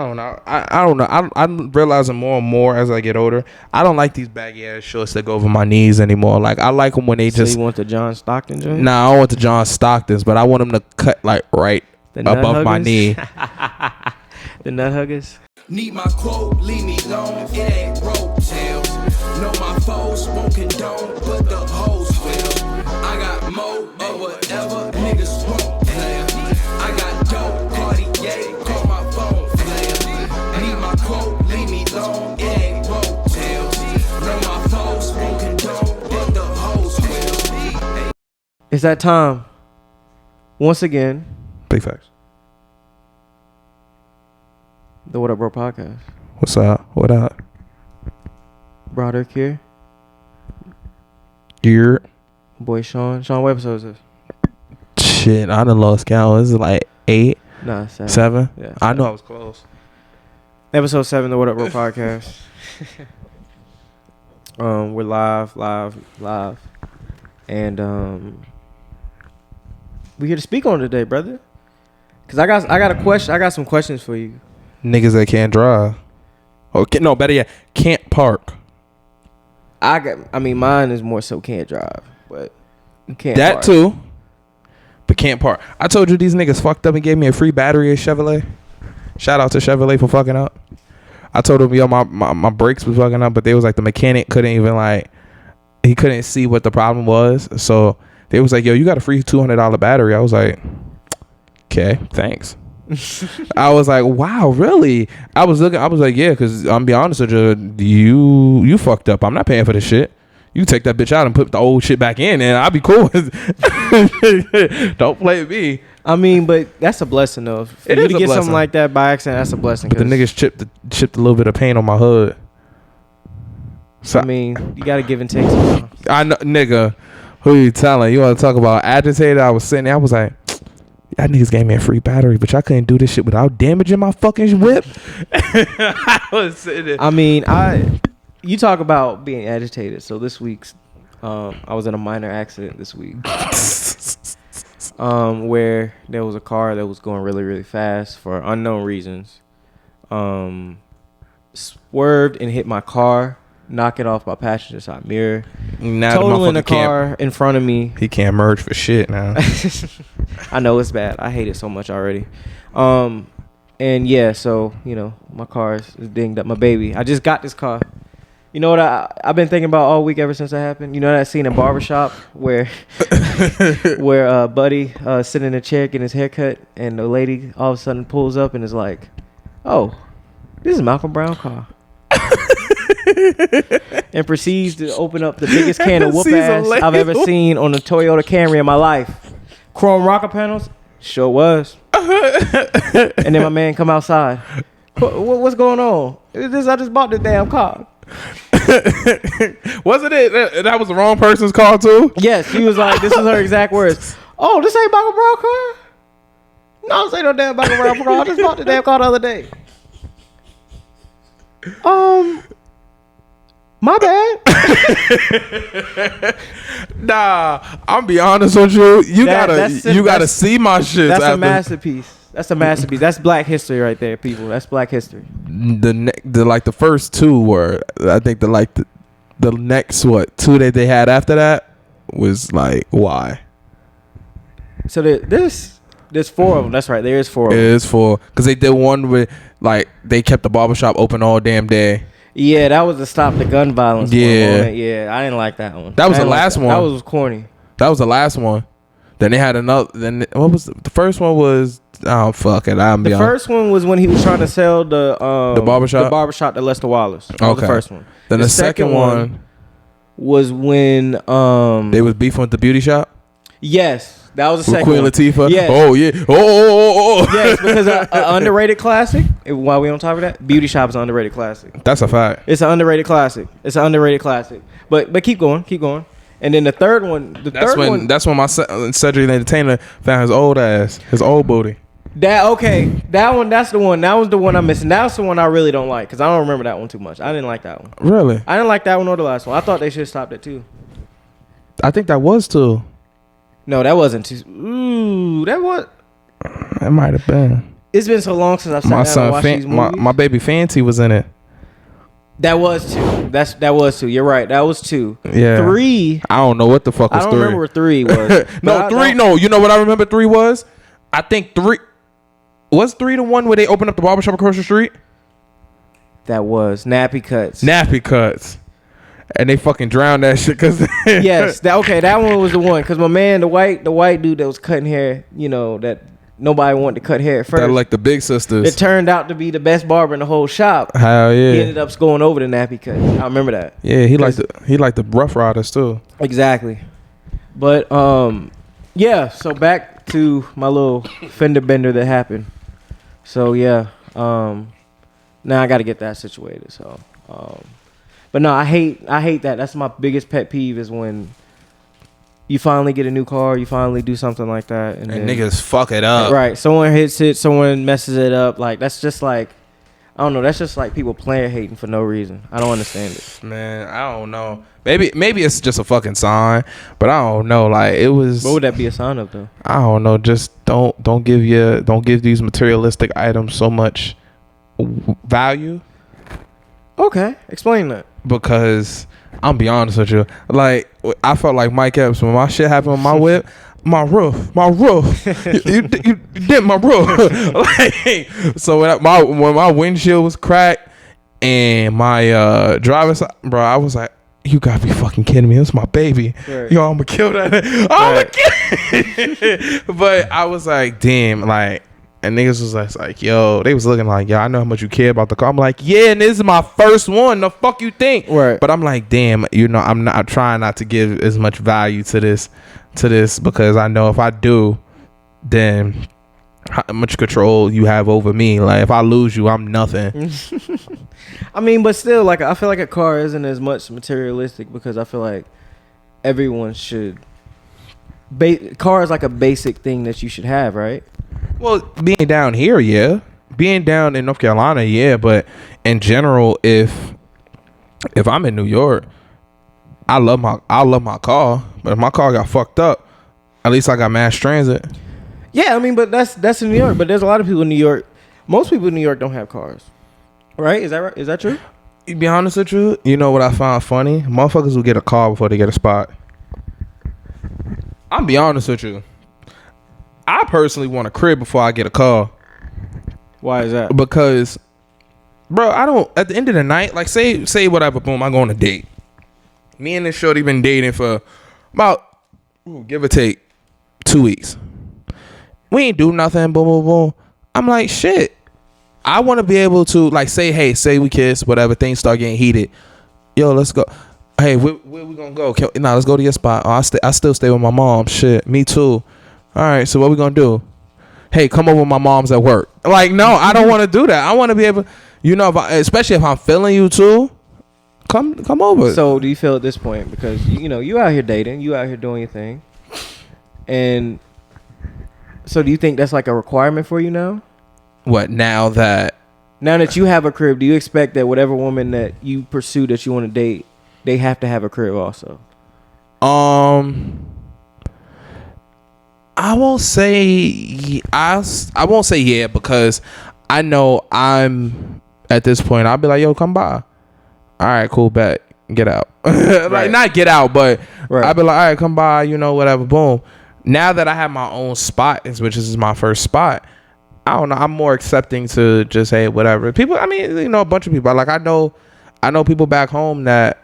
I don't know. I don't know. I'm realizing more and more as I get older. I don't like these baggy ass shorts that go over my knees anymut more. Like I like them when they just. So you want the John Stockton joint? Nah, I don't want the John Stocktons, but I want them to cut like right above my knee. The nut huggers. Need my quote, leave me alone. It ain't road tales. Know my foes won't condone, but the hoes will. I got mo or whatever niggas won't play. I got dope, Cartier, call my phone flare. Need my quote, leave me alone. It ain't road tales. Know my foes won't condone, but the hoes will. It's that time. Once again. Big facts. The What Up Bro podcast. What's up? What up? Broderick here. You're. Boy Sean. Sean, what episode is this? Shit, I done lost count. This is like 8. Nah, 7. 7? Yeah, 7. I know I was close. Episode 7, the What Up Bro podcast. We're live. And we here to speak on it today, brother. Cause I got a question. I got some questions for you. Niggas that can't drive. No, better yet, can't park. I mean, mine is more so can't drive, but can't that park. Too. But can't park. I told you these niggas fucked up and gave me a free battery at Chevrolet. Shout out to Chevrolet for fucking up. I told them, yo, my brakes was fucking up, but they was like the mechanic couldn't even he couldn't see what the problem was. So they was like, yo, you got a free $200 battery. I was like, okay, thanks. I was like, wow, really? I was like, yeah, because I'm be honest with you, you fucked up. I'm not paying for this shit. You take that bitch out and put the old shit back in and I'll be cool. Don't play with me. I mean, but that's a blessing though. For you to get something like that by accident, that's a blessing. But the niggas chipped a little bit of paint on my hood. So, I mean, you gotta give and take sometimes. I know, nigga. Who you telling? You want to talk about agitated? I was sitting there. I was like, y'all niggas gave me a free battery, but y'all couldn't do this shit without damaging my fucking whip. I was sitting there. I mean, you talk about being agitated. So this week's, I was in a minor accident this week, where there was a car that was going really, really fast for unknown reasons. Swerved and hit my car, knocking off my passenger side mirror, totaling the car in front of me. He can't merge for shit now. I know it's bad. I hate it so much already. And yeah, so my car is dinged up. My baby. I just got this car. You know what I've been thinking about all week ever since that happened? You know that scene in Barbershop where Buddy sitting in a chair getting his hair cut, and the lady all of a sudden pulls up and is like, "Oh, this is Malcolm Brown's car." And proceeds to open up the biggest can of whoop ass I've ever seen on a Toyota Camry in my life. Chrome rocker panels, sure was. And then my man come outside. What's going on? I just bought this damn car. Wasn't it? That was the wrong person's car too? Yes, she was like, this is her exact words. Oh, this ain't Malcolm Brown car? No, this ain't no damn Malcolm Brown car. I just bought the damn car the other day. My bad. Nah, I'm be honest with you. You gotta see my shit. That's a masterpiece. That's a masterpiece. That's Black history right there, people. That's Black history. The first two were, I think the next 2 that they had after that was like, why? So there's 4 of them. That's right. There is 4 of them. It is 4 because they did one with they kept the barbershop open all damn day. Yeah, that was to stop the gun violence. Yeah, yeah, I didn't like that one. That was the last one. That was corny. That was the last one. Then they had another. Then what was the first one? Was fuck it. The first one was when he was trying to sell the barbershop. The barbershop to Lester Wallace. That was the first one. Then the second one was when they was beefing with the beauty shop. Yes. That was the second Queen one. Latifah. Yes. Oh yeah. Oh. Yes, because an underrated classic. While we on top of that, Beauty Shop is an underrated classic. That's a fact. It's an underrated classic. But keep going. And then the third one. That's when my Cedric the Entertainer found his old ass, his old booty. That one. That's the one. That was the one I'm missing. That's the one I really don't like because I don't remember that one too much. I didn't like that one. Really? I didn't like that one or the last one. I thought they should have stopped it too. I think that was too. No, that wasn't too. Ooh, that was. It might have been. It's been so long since I've sat down and watched these movies. My baby Fancy was in it. That was 2. That was 2. You're right. That was 2. Yeah. 3. I don't know what the fuck was 3. I don't remember what 3 was. No, 3. No, you know what I remember 3 was? I think 3 was 3 the one where they opened up the barbershop across the street. That was Nappy Cuts. Nappy Cuts. And they fucking drowned that shit because yes, that one was the one because my man, the white dude that was cutting hair, you know, that nobody wanted to cut hair at first. That like the big sisters. It turned out to be the best barber in the whole shop. Hell yeah! He ended up going over to Nappy Cuts. I remember that. Yeah, he liked the Rough Riders too. Exactly. But yeah. So back to my little fender bender that happened. So yeah, now I got to get that situated. So. But no, I hate that. That's my biggest pet peeve is when you finally get a new car, you finally do something like that, and then, niggas fuck it up. Right, someone hits it, someone messes it up. Like that's just like, I don't know. That's just like people player hating for no reason. I don't understand it. Man, I don't know. Maybe it's just a fucking sign, but I don't know. Like it was. What would that be a sign of though? I don't know. Just don't give these materialistic items so much value. Okay, explain that. Because I'm be honest with you, like I felt like Mike Epps when my shit happened with my whip, my roof, you did my roof. Like, so when my windshield was cracked and my driver's side, bro, I was like, you gotta be fucking kidding me! It's my baby, right. Yo, I'm gonna kill that. But I was like, damn, like. And niggas was like, yo, they was looking like, yo, I know how much you care about the car. I'm like, yeah, and this is my first one. The fuck you think? Right. But I'm like, damn, you know, I'm trying not to give as much value to this because I know if I do, then how much control you have over me. Like if I lose you, I'm nothing. I mean, but still, like I feel like a car isn't as much materialistic because I feel like everyone should. Car is like a basic thing that you should have, right? Well, being down here, yeah. Being down in North Carolina, yeah. But in general, if I'm in New York, I love my car. But if my car got fucked up, at least I got mass transit. Yeah, I mean, but that's in New York. But there's a lot of people in New York. Most people in New York don't have cars, right? Is that right? Is that true? To be honest with you, you know what I found funny? Motherfuckers will get a car before they get a spot. I'll be honest with you. I personally want a crib before I get a car. Why is that? Because, bro, I don't. At the end of the night, like say whatever, boom, I go on a date. Me and this shorty been dating for about give or take 2 weeks. We ain't do nothing. Boom, boom, boom. I'm like, shit. I want to be able to like say we kiss, whatever. Things start getting heated. Yo, let's go. Hey, where we gonna go? Let's go to your spot. Oh, I still stay with my mom. Shit, me too. All right, so what we gonna do? Hey, come over. My mom's at work. Like, no, I don't want to do that. I want to be able, you know, especially if I'm feeling you too. Come over. So, do you feel at this point because you know you out here dating, you out here doing your thing, and so do you think that's like a requirement for you now? What now that you have a crib? Do you expect that whatever woman that you pursue that you want to date, they have to have a crib also? I won't say yeah because I know I'm at this point. I'll be like, yo, come by. All right, cool, bet. Get out. Like right. Not get out, but right. I'll be like, all right, come by. You know, whatever. Boom. Now that I have my own spot, which is my first spot, I don't know. I'm more accepting to just hey, whatever. People. I mean, you know, a bunch of people. Like I know people back home that,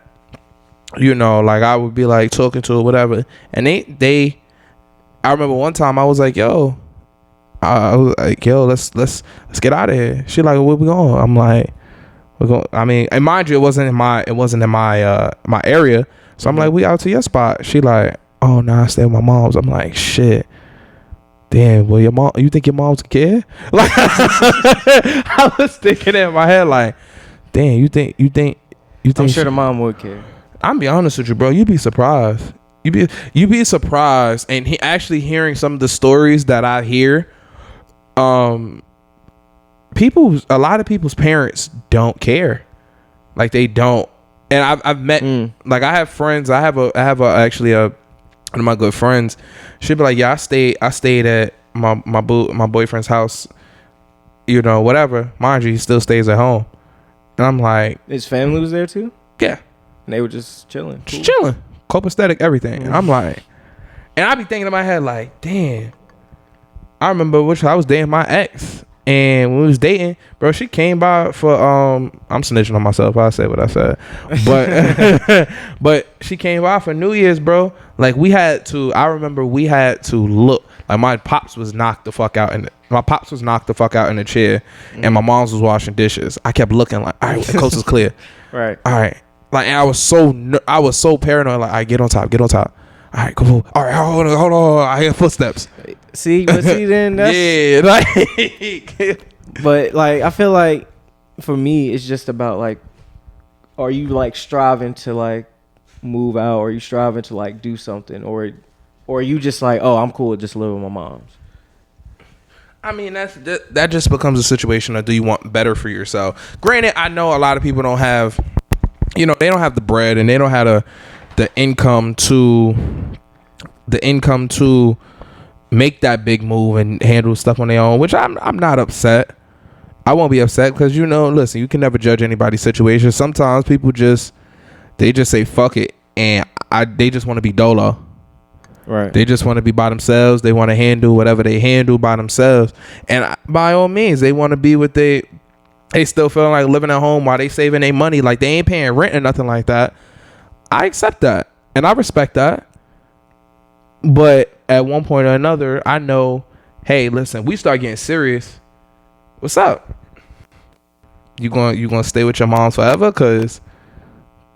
you know, like I would be like talking to or whatever, and they. I remember one time I was like, yo, let's get out of here. She like, where we going? I'm like, we're going. I mean, and mind you, it wasn't in my my area. So I'm like, we out to your spot. She like, oh no, I stay with my mom's. I'm like, shit. Damn, well, you think your mom's care? Like, I was thinking in my head like, damn, you think? I'm sure the mom would care. I'm be honest with you, bro. You'd be surprised. You be surprised, and actually hearing some of the stories that I hear, a lot of people's parents don't care, like they don't. And I've met like I have friends. I have actually one of my good friends. She'd be like, yeah, I stayed at my boyfriend's house you know, whatever. Mind you, he still stays at home. And I'm like, his family was there too? yeah. And they were just chilling. Just chilling. Copacetic, everything. And I'm like, and I be thinking in my head, like, damn. I remember I was dating my ex. And when we was dating, bro, she came by for I'm snitching on myself. I said what I said. But but she came by for New Year's, bro. Like I remember we had to look. Like my pops was knocked the fuck out in the chair, and my mom's was washing dishes. I kept looking like, all right, the coast is clear. Right. All right. Like, and I was so paranoid. Like, all right, get on top. All right, cool. All right, hold on. I hear footsteps. See, then that's... Yeah, like... But, like, I feel like, for me, it's just about, like, are you, like, striving to, like, move out? Or are you striving to, like, do something? Or are you just like, oh, I'm cool with just living with my mom's? I mean, that just becomes a situation of, do you want better for yourself? Granted, I know a lot of people don't have, you know, they don't have the bread and they don't have the income to make that big move and handle stuff on their own, which I'm not upset. I won't be upset because, you know, listen, you can never judge anybody's situation. Sometimes people they just say fuck it, and they just want to be Dolo. Right. They just want to be by themselves. They want to handle whatever they handle by themselves. And by all means, they want to be with they still feeling like living at home while they saving their money. Like they ain't paying rent or nothing like that. I accept that. And I respect that. But at one point or another, I know, hey, listen, we start getting serious. What's up? You gonna stay with your mom forever? Cause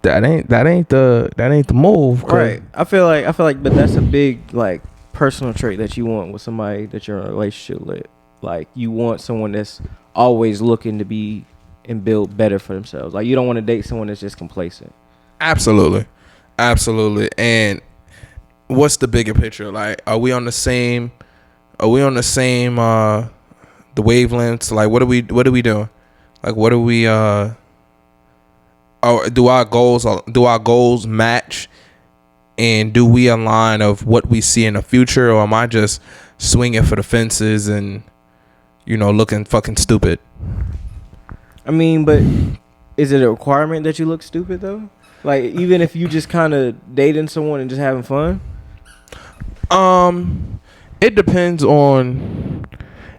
that ain't the move. Right. I feel like, but that's a big, like, personal trait that you want with somebody that you're in a relationship with. Like, you want someone that's always looking to be and build better for themselves. Like, you don't want to date someone that's just complacent. Absolutely. And what's the bigger picture? Like, are we on the same the wavelengths? Like, what are we doing? Like, what are we do our goals match, and do we align of what we see in the future, or am I just swinging for the fences and, you know, looking fucking stupid? I mean, but is it a requirement that you look stupid though? Like, even if you just kind of dating someone and just having fun? It depends on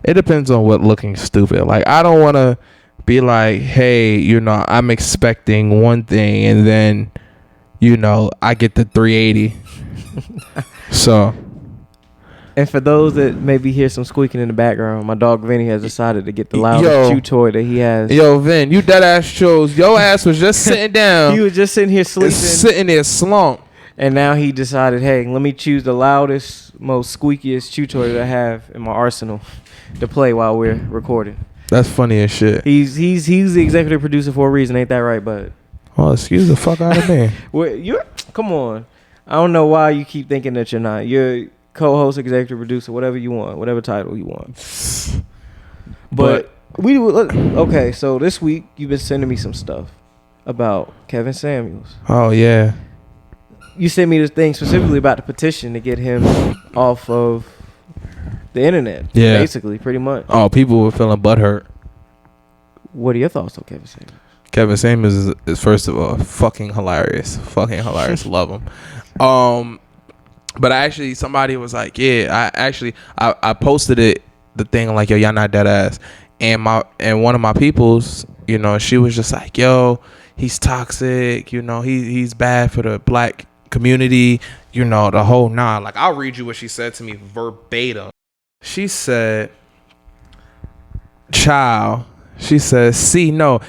what looking stupid. Like, I don't want to be like, hey, you know, I'm expecting one thing and then, you know, I get the 380. So. And for those that maybe hear some squeaking in the background, my dog Vinny has decided to get the loudest chew toy that he has. Yo, Vin, you dead ass chose. Your ass was just sitting down. He was just sitting here sleeping. Sitting there slumped. And now he decided, hey, let me choose the loudest, most squeakiest chew toy that I have in my arsenal to play while we're recording. That's funny as shit. He's the executive producer for a reason, ain't that right, bud? Oh, excuse the fuck out of me. Well, come on. I don't know why you keep thinking that you're not. You're co-host, executive producer, whatever you want, whatever title you want. But okay, so this week you've been sending me some stuff about Kevin Samuels. Oh yeah. You sent me this thing specifically about the petition to get him off of the internet. Yeah. Basically, pretty much. Oh, people were feeling butthurt. What are your thoughts on Kevin Samuels? Kevin Samuels is first of all fucking hilarious. Love him. But somebody was like, yeah, I posted the thing like, yo, y'all not dead ass. And one of my peoples, you know, she was just like, yo, he's toxic, you know, he's bad for the black community, you know, the whole nine. Like, I'll read you what she said to me verbatim. She said, child, she says, see, no,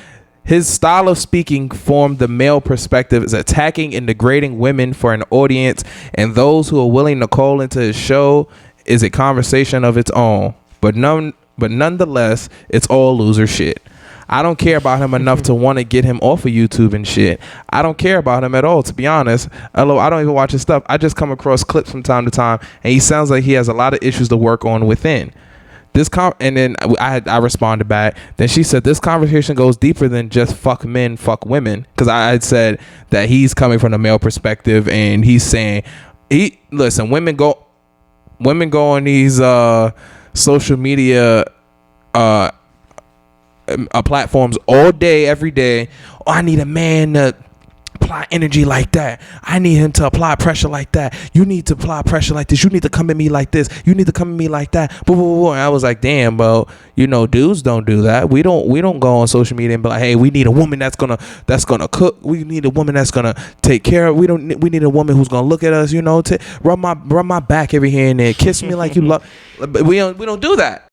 his style of speaking formed the male perspective is attacking and degrading women for an audience, and those who are willing to call into his show is a conversation of its own. But nonetheless, it's all loser shit. I don't care about him enough to want to get him off of YouTube and shit. I don't care about him at all, to be honest. Although I don't even watch his stuff. I just come across clips from time to time, and he sounds like he has a lot of issues to work on within. And then I responded back. Then she said, this conversation goes deeper than just fuck men, fuck women. Because I had said that he's coming from the male perspective, and he's saying, women go on these social media platforms all day, every day. Oh, I need a man to apply energy like that. I need him to apply pressure like that. You need to apply pressure like this. You need to come at me like this. You need to come at me like that. Boo, boo, boo. And I was like, damn, bro. You know, dudes don't do that. We don't go on social media and be like, hey, we need a woman that's gonna cook. We need a woman that's gonna take care of. We need a woman who's gonna look at us. You know, to rub my back every here and there, kiss me like you love. But we don't do that.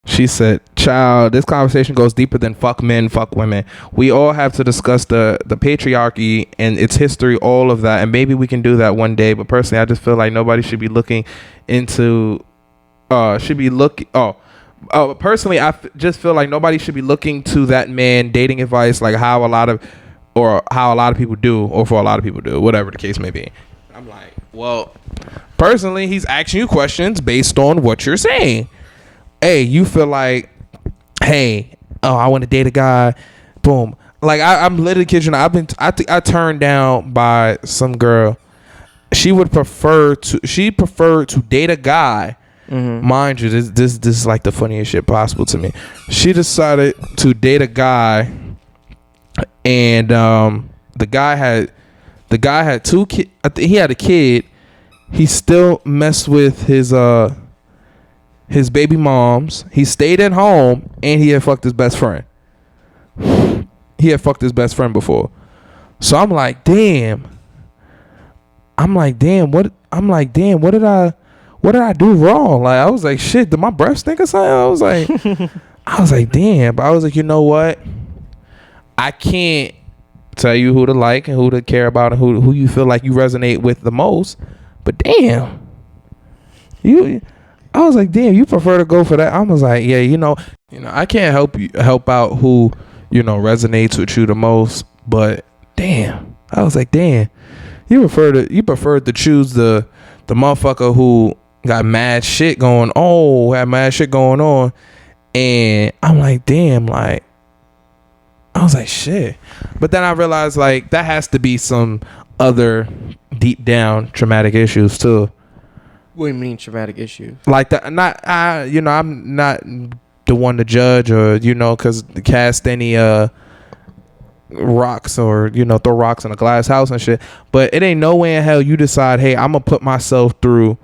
She said, child, this conversation goes deeper than fuck men, fuck women. We all have to discuss the patriarchy and its history, all of that. And maybe we can do that one day. But personally, I just feel like nobody should be looking into, personally, just feel like nobody should be looking to that man dating advice, like how a lot of people do, or for a lot of people do, whatever the case may be. I'm like, well, personally, he's asking you questions based on what you're saying. Hey, you feel like, hey, I want to date a guy, boom. Like I'm literally kidding. I turned down by some girl. She preferred to date a guy. Mm-hmm. Mind you, this is like the funniest shit possible to me. She decided to date a guy, and the guy had 2 kids. He had a kid. He still messed with his baby moms. He stayed at home, and he had fucked his best friend. He had fucked his best friend before. So I'm like, damn. What did I do wrong? Like, I was like, shit, did my breath stink or something? I was like, damn. But I was like, you know what? I can't tell you who to like and who to care about and who you feel like you resonate with the most. But damn. I was like, damn, you prefer to go for that? I was like, yeah, you know, I can't help out who, resonates with you the most. But damn, I was like, damn, you preferred to choose the motherfucker who got mad shit going on. And I'm like, damn, like, I was like, shit. But then I realized, like, that has to be some other deep down traumatic issues too. What do you mean traumatic issues? Like that, I'm not the one to judge or, because cast any rocks or, throw rocks in a glass house and shit. But it ain't no way in hell you decide, hey, I'm gonna put myself through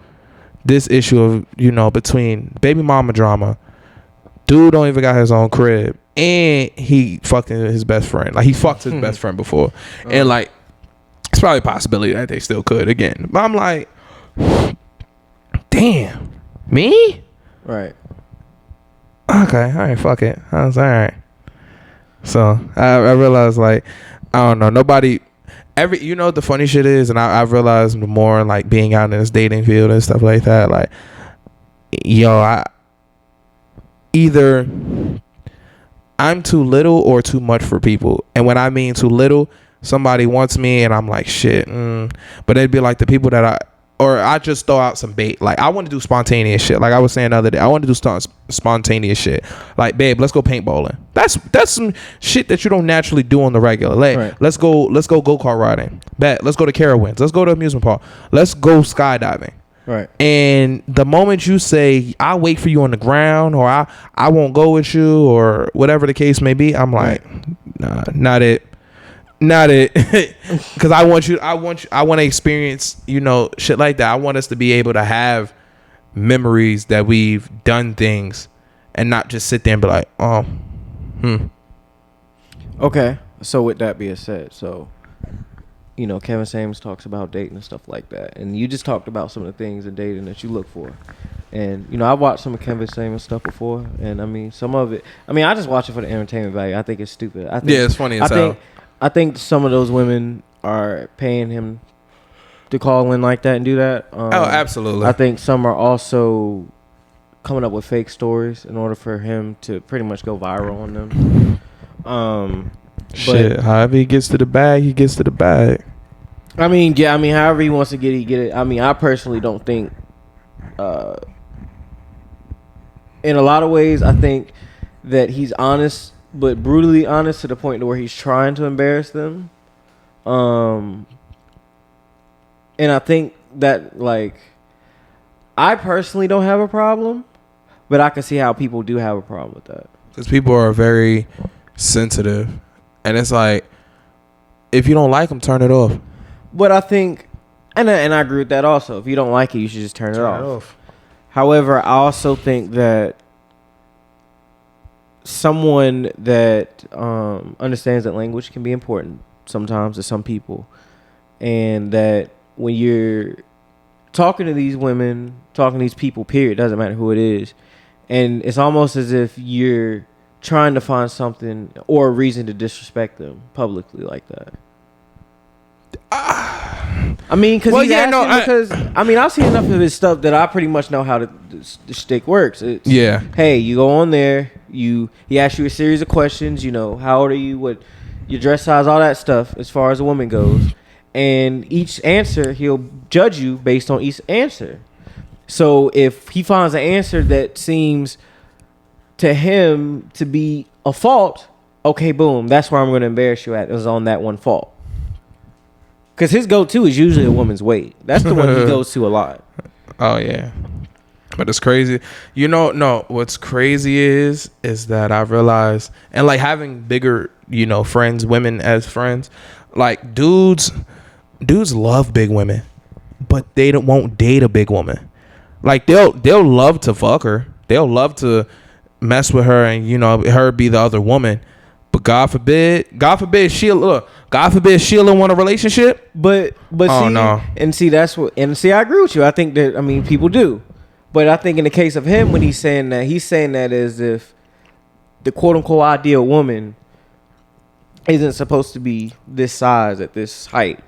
this issue of, between baby mama drama. Dude don't even got his own crib, and he fucking his best friend. Like, he fucked his best friend before, and like, it's probably a possibility that they still could again. But I'm like, damn, me? Right. Okay, all right, fuck it. I was all right. So I realized, like, I don't know, nobody. The funny shit is, and I've realized more, like, being out in this dating field and stuff like that, like, either I'm too little or too much for people. And when I mean too little, somebody wants me and I'm like, shit. But it'd be like the people that I just throw out some bait. Like, I want to do spontaneous shit. Like I was saying the other day, I want to do spontaneous shit. Like, babe, let's go paintballing. That's some shit that you don't naturally do on the regular. Like, right. Let's go go-kart riding. Bet, let's go to Carowinds. Let's go to amusement park. Let's go skydiving. Right. And the moment you say, I'll wait for you on the ground, or I won't go with you, or whatever the case may be, I'm like, nah, not it. Because I want to experience, shit like that. I want us to be able to have memories that we've done things and not just sit there and be like, Okay. So with that being said, Kevin Samuels talks about dating and stuff like that. And you just talked about some of the things in dating that you look for. And, I've watched some of Kevin Samuels stuff before. And, I mean, some of it, I just watch it for the entertainment value. I think it's stupid. It's funny as hell. I think some of those women are paying him to call in like that and do that. Absolutely. I think some are also coming up with fake stories in order for him to pretty much go viral on them. Shit, however he gets to the bag, he gets to the bag. However he wants to get it. I personally don't think, in a lot of ways, I think that he's honest, but brutally honest to the point to where he's trying to embarrass them. And I think that, like, I personally don't have a problem, but I can see how people do have a problem with that. because people are very sensitive, and it's like if you don't like them, turn it off. But I think, and I agree with that also. If you don't like it, you should just turn it off. However, I also think that someone that understands that language can be important sometimes to some people, and that when you're talking to these women, talking to these people, period, doesn't matter who it is, and it's almost as if you're trying to find something or a reason to disrespect them publicly like that. I mean, because I've seen enough of his stuff that I pretty much know how the shtick works. It's, hey, you go on there, he asks you a series of questions. You know, how old are you? What your dress size? All that stuff as far as a woman goes. And each answer, he'll judge you based on each answer. So if he finds an answer that seems to him to be a fault, okay, boom, that's where I'm going to embarrass you at. It was on that one fault. Because his go-to is usually a woman's weight. That's the one he goes to a lot. Oh, yeah. But it's crazy. You know, no, what's crazy is that I realized, and like having bigger, you know, friends, women as friends, like dudes love big women, but they won't date a big woman. Like they'll love to fuck her. They'll love to mess with her and, you know, her be the other woman. But God forbid Sheila want a relationship. But oh, see, no. and see that's what, and see I agree with you. I think that, I mean, people do. But I think in the case of him, when he's saying that as if the quote unquote ideal woman isn't supposed to be this size at this height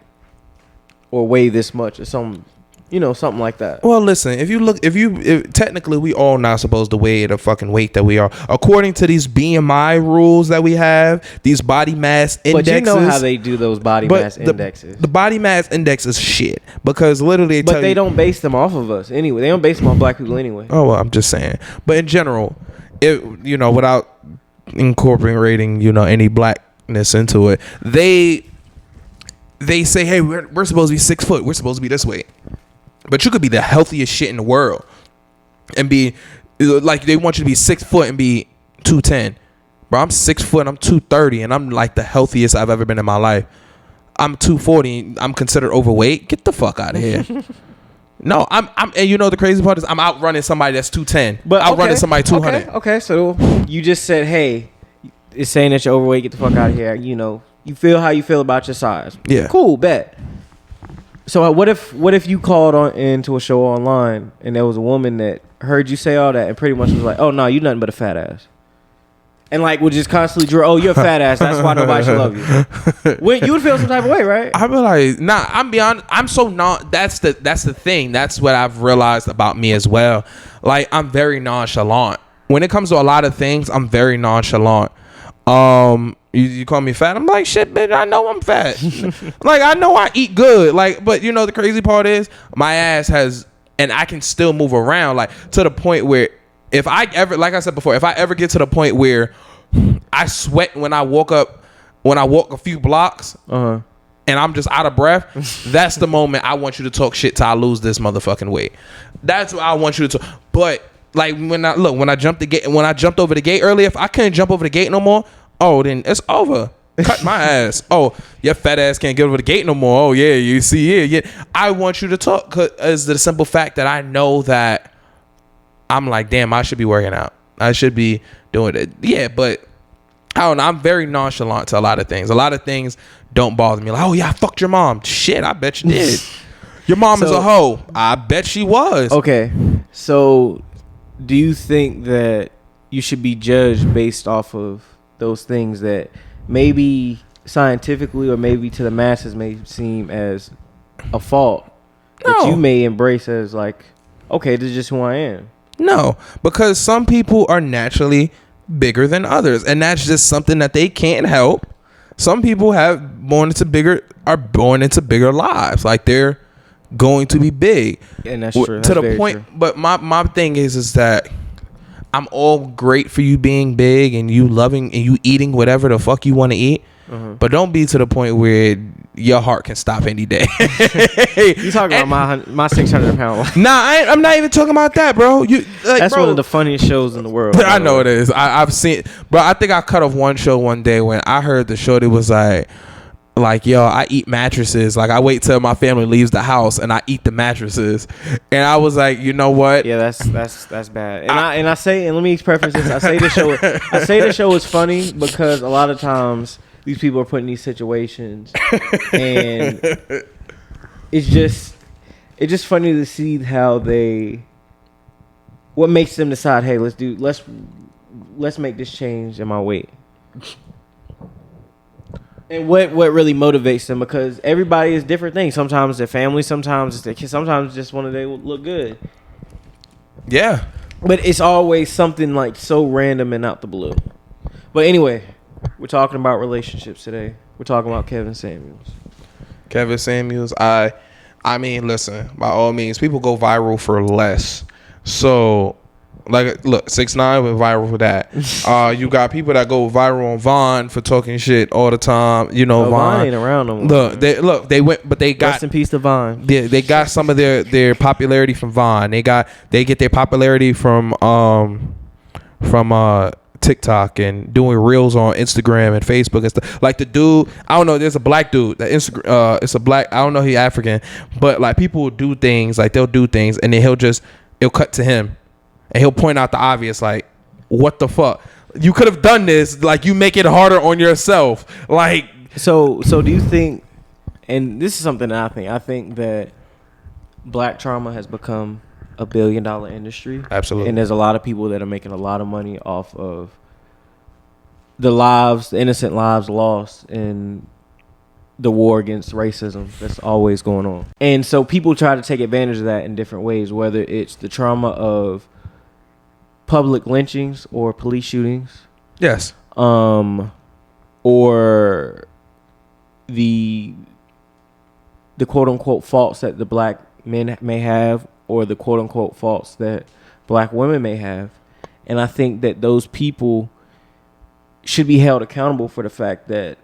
or weigh this much or something. You know, something like that. Well, listen, if technically we all not supposed to weigh the fucking weight that we are. According to these BMI rules that we have, these body mass indexes. But you know how they do those body mass indexes. The body mass index is shit. Because literally they don't base them off of us anyway. They don't base them on black people anyway. Oh, well, I'm just saying. But in general, you know, without incorporating, you know, any blackness into it, they say, hey, we're supposed to be 6 foot. We're supposed to be this weight. But you could be the healthiest shit in the world and be like, they want you to be 6 foot and be 210. Bro, I'm 6 foot, I'm 230, and I'm like the healthiest I've ever been in my life. I'm 240, and I'm considered overweight. Get the fuck out of here. No, I'm and you know the crazy part is I'm outrunning somebody that's 210. But outrunning somebody 200. Okay, so you just said, hey, it's saying that you're overweight, get the fuck out of here. You know, you feel how you feel about your size. Yeah. Cool, bet. So what if you called into a show online and there was a woman that heard you say all that and pretty much was like, oh no, you nothing but a fat ass, and like would just constantly draw, oh, you're a fat ass, that's why nobody should love you. When you would feel some type of way, right? I'd be like, nah, I'm beyond. I'm so not. That's the thing. That's what I've realized about me as well. Like I'm very nonchalant when it comes to a lot of things. I'm very nonchalant. You call me fat, I'm like, shit, bitch, I know I'm fat. Like, I know I eat good. Like, but you know, the crazy part is my ass has, and I can still move around, like, to the point where if I ever, like I said before, if I ever get to the point where I sweat when I walk a few blocks, and I'm just out of breath, that's the moment I want you to talk shit till I lose this motherfucking weight. That's what I want you to talk. But like when I jumped over the gate earlier, if I couldn't jump over the gate no more, oh, then it's over. Cut my ass. Oh, your fat ass can't get over the gate no more. Oh, yeah, you see, yeah. I want you to talk because the simple fact that I know that I'm like, damn, I should be working out. I should be doing it. Yeah, but I don't know. I'm very nonchalant to a lot of things. A lot of things don't bother me. Like, oh, yeah, I fucked your mom. Shit, I bet you did. Your mom is a hoe. I bet she was. Okay, so do you think that you should be judged based off of those things that maybe scientifically or maybe to the masses may seem as a fault that you may embrace as like, okay, this is just who I am? No, because some people are naturally bigger than others, and that's just something that they can't help. Some people are born into bigger lives. Like they're going to be big. And that's true. To the point, true. But my thing is that I'm all great for you being big and you loving and you eating whatever the fuck you want to eat. But don't be to the point where your heart can stop any day. You talking about my 600-pound life? Nah, I'm not even talking about that, bro. That's one of the funniest shows in the world. I know it is. I've seen, bro. I think I cut off one show one day when I heard the show that was like, yo, I eat mattresses. Like, I wait till my family leaves the house and I eat the mattresses. And I was like, you know what? Yeah, that's bad. And I say, and let me preface this. I say the show is funny because a lot of times these people are put in these situations, and it's just funny to see how what makes them decide, hey, let's make this change in my weight. And what really motivates them, because everybody is different things. Sometimes their family, sometimes it's their kids, sometimes just one of they look good. Yeah. But it's always something like so random and out the blue. But anyway, we're talking about relationships today. We're talking about Kevin Samuels. Kevin Samuels, I mean, listen, by all means, people go viral for less. So, like, look, 6ix9ine went viral for that. You got people that go viral on Vaughn for talking shit all the time. You know, Vaughn ain't around no more. They went, but they got rest in peace to Vaughn. Yeah, they got some of their popularity from Vaughn. They get their popularity from TikTok and doing reels on Instagram and Facebook and stuff. Like the dude, I don't know, there's a black dude that it's a black, I don't know, he African, but like people will do things, like they'll do things and then it'll cut to him and he'll point out the obvious, like, what the fuck? You could have done this, like, you make it harder on yourself. Like, so do you think, and this is something that I think that black trauma has become a $1 billion industry. Absolutely. And there's a lot of people that are making a lot of money off of the innocent lives lost in the war against racism that's always going on. And so people try to take advantage of that in different ways, whether it's the trauma of public lynchings or police shootings. Yes. Or the quote unquote faults that the black men may have, or the quote unquote faults that black women may have. And I think that those people should be held accountable for the fact that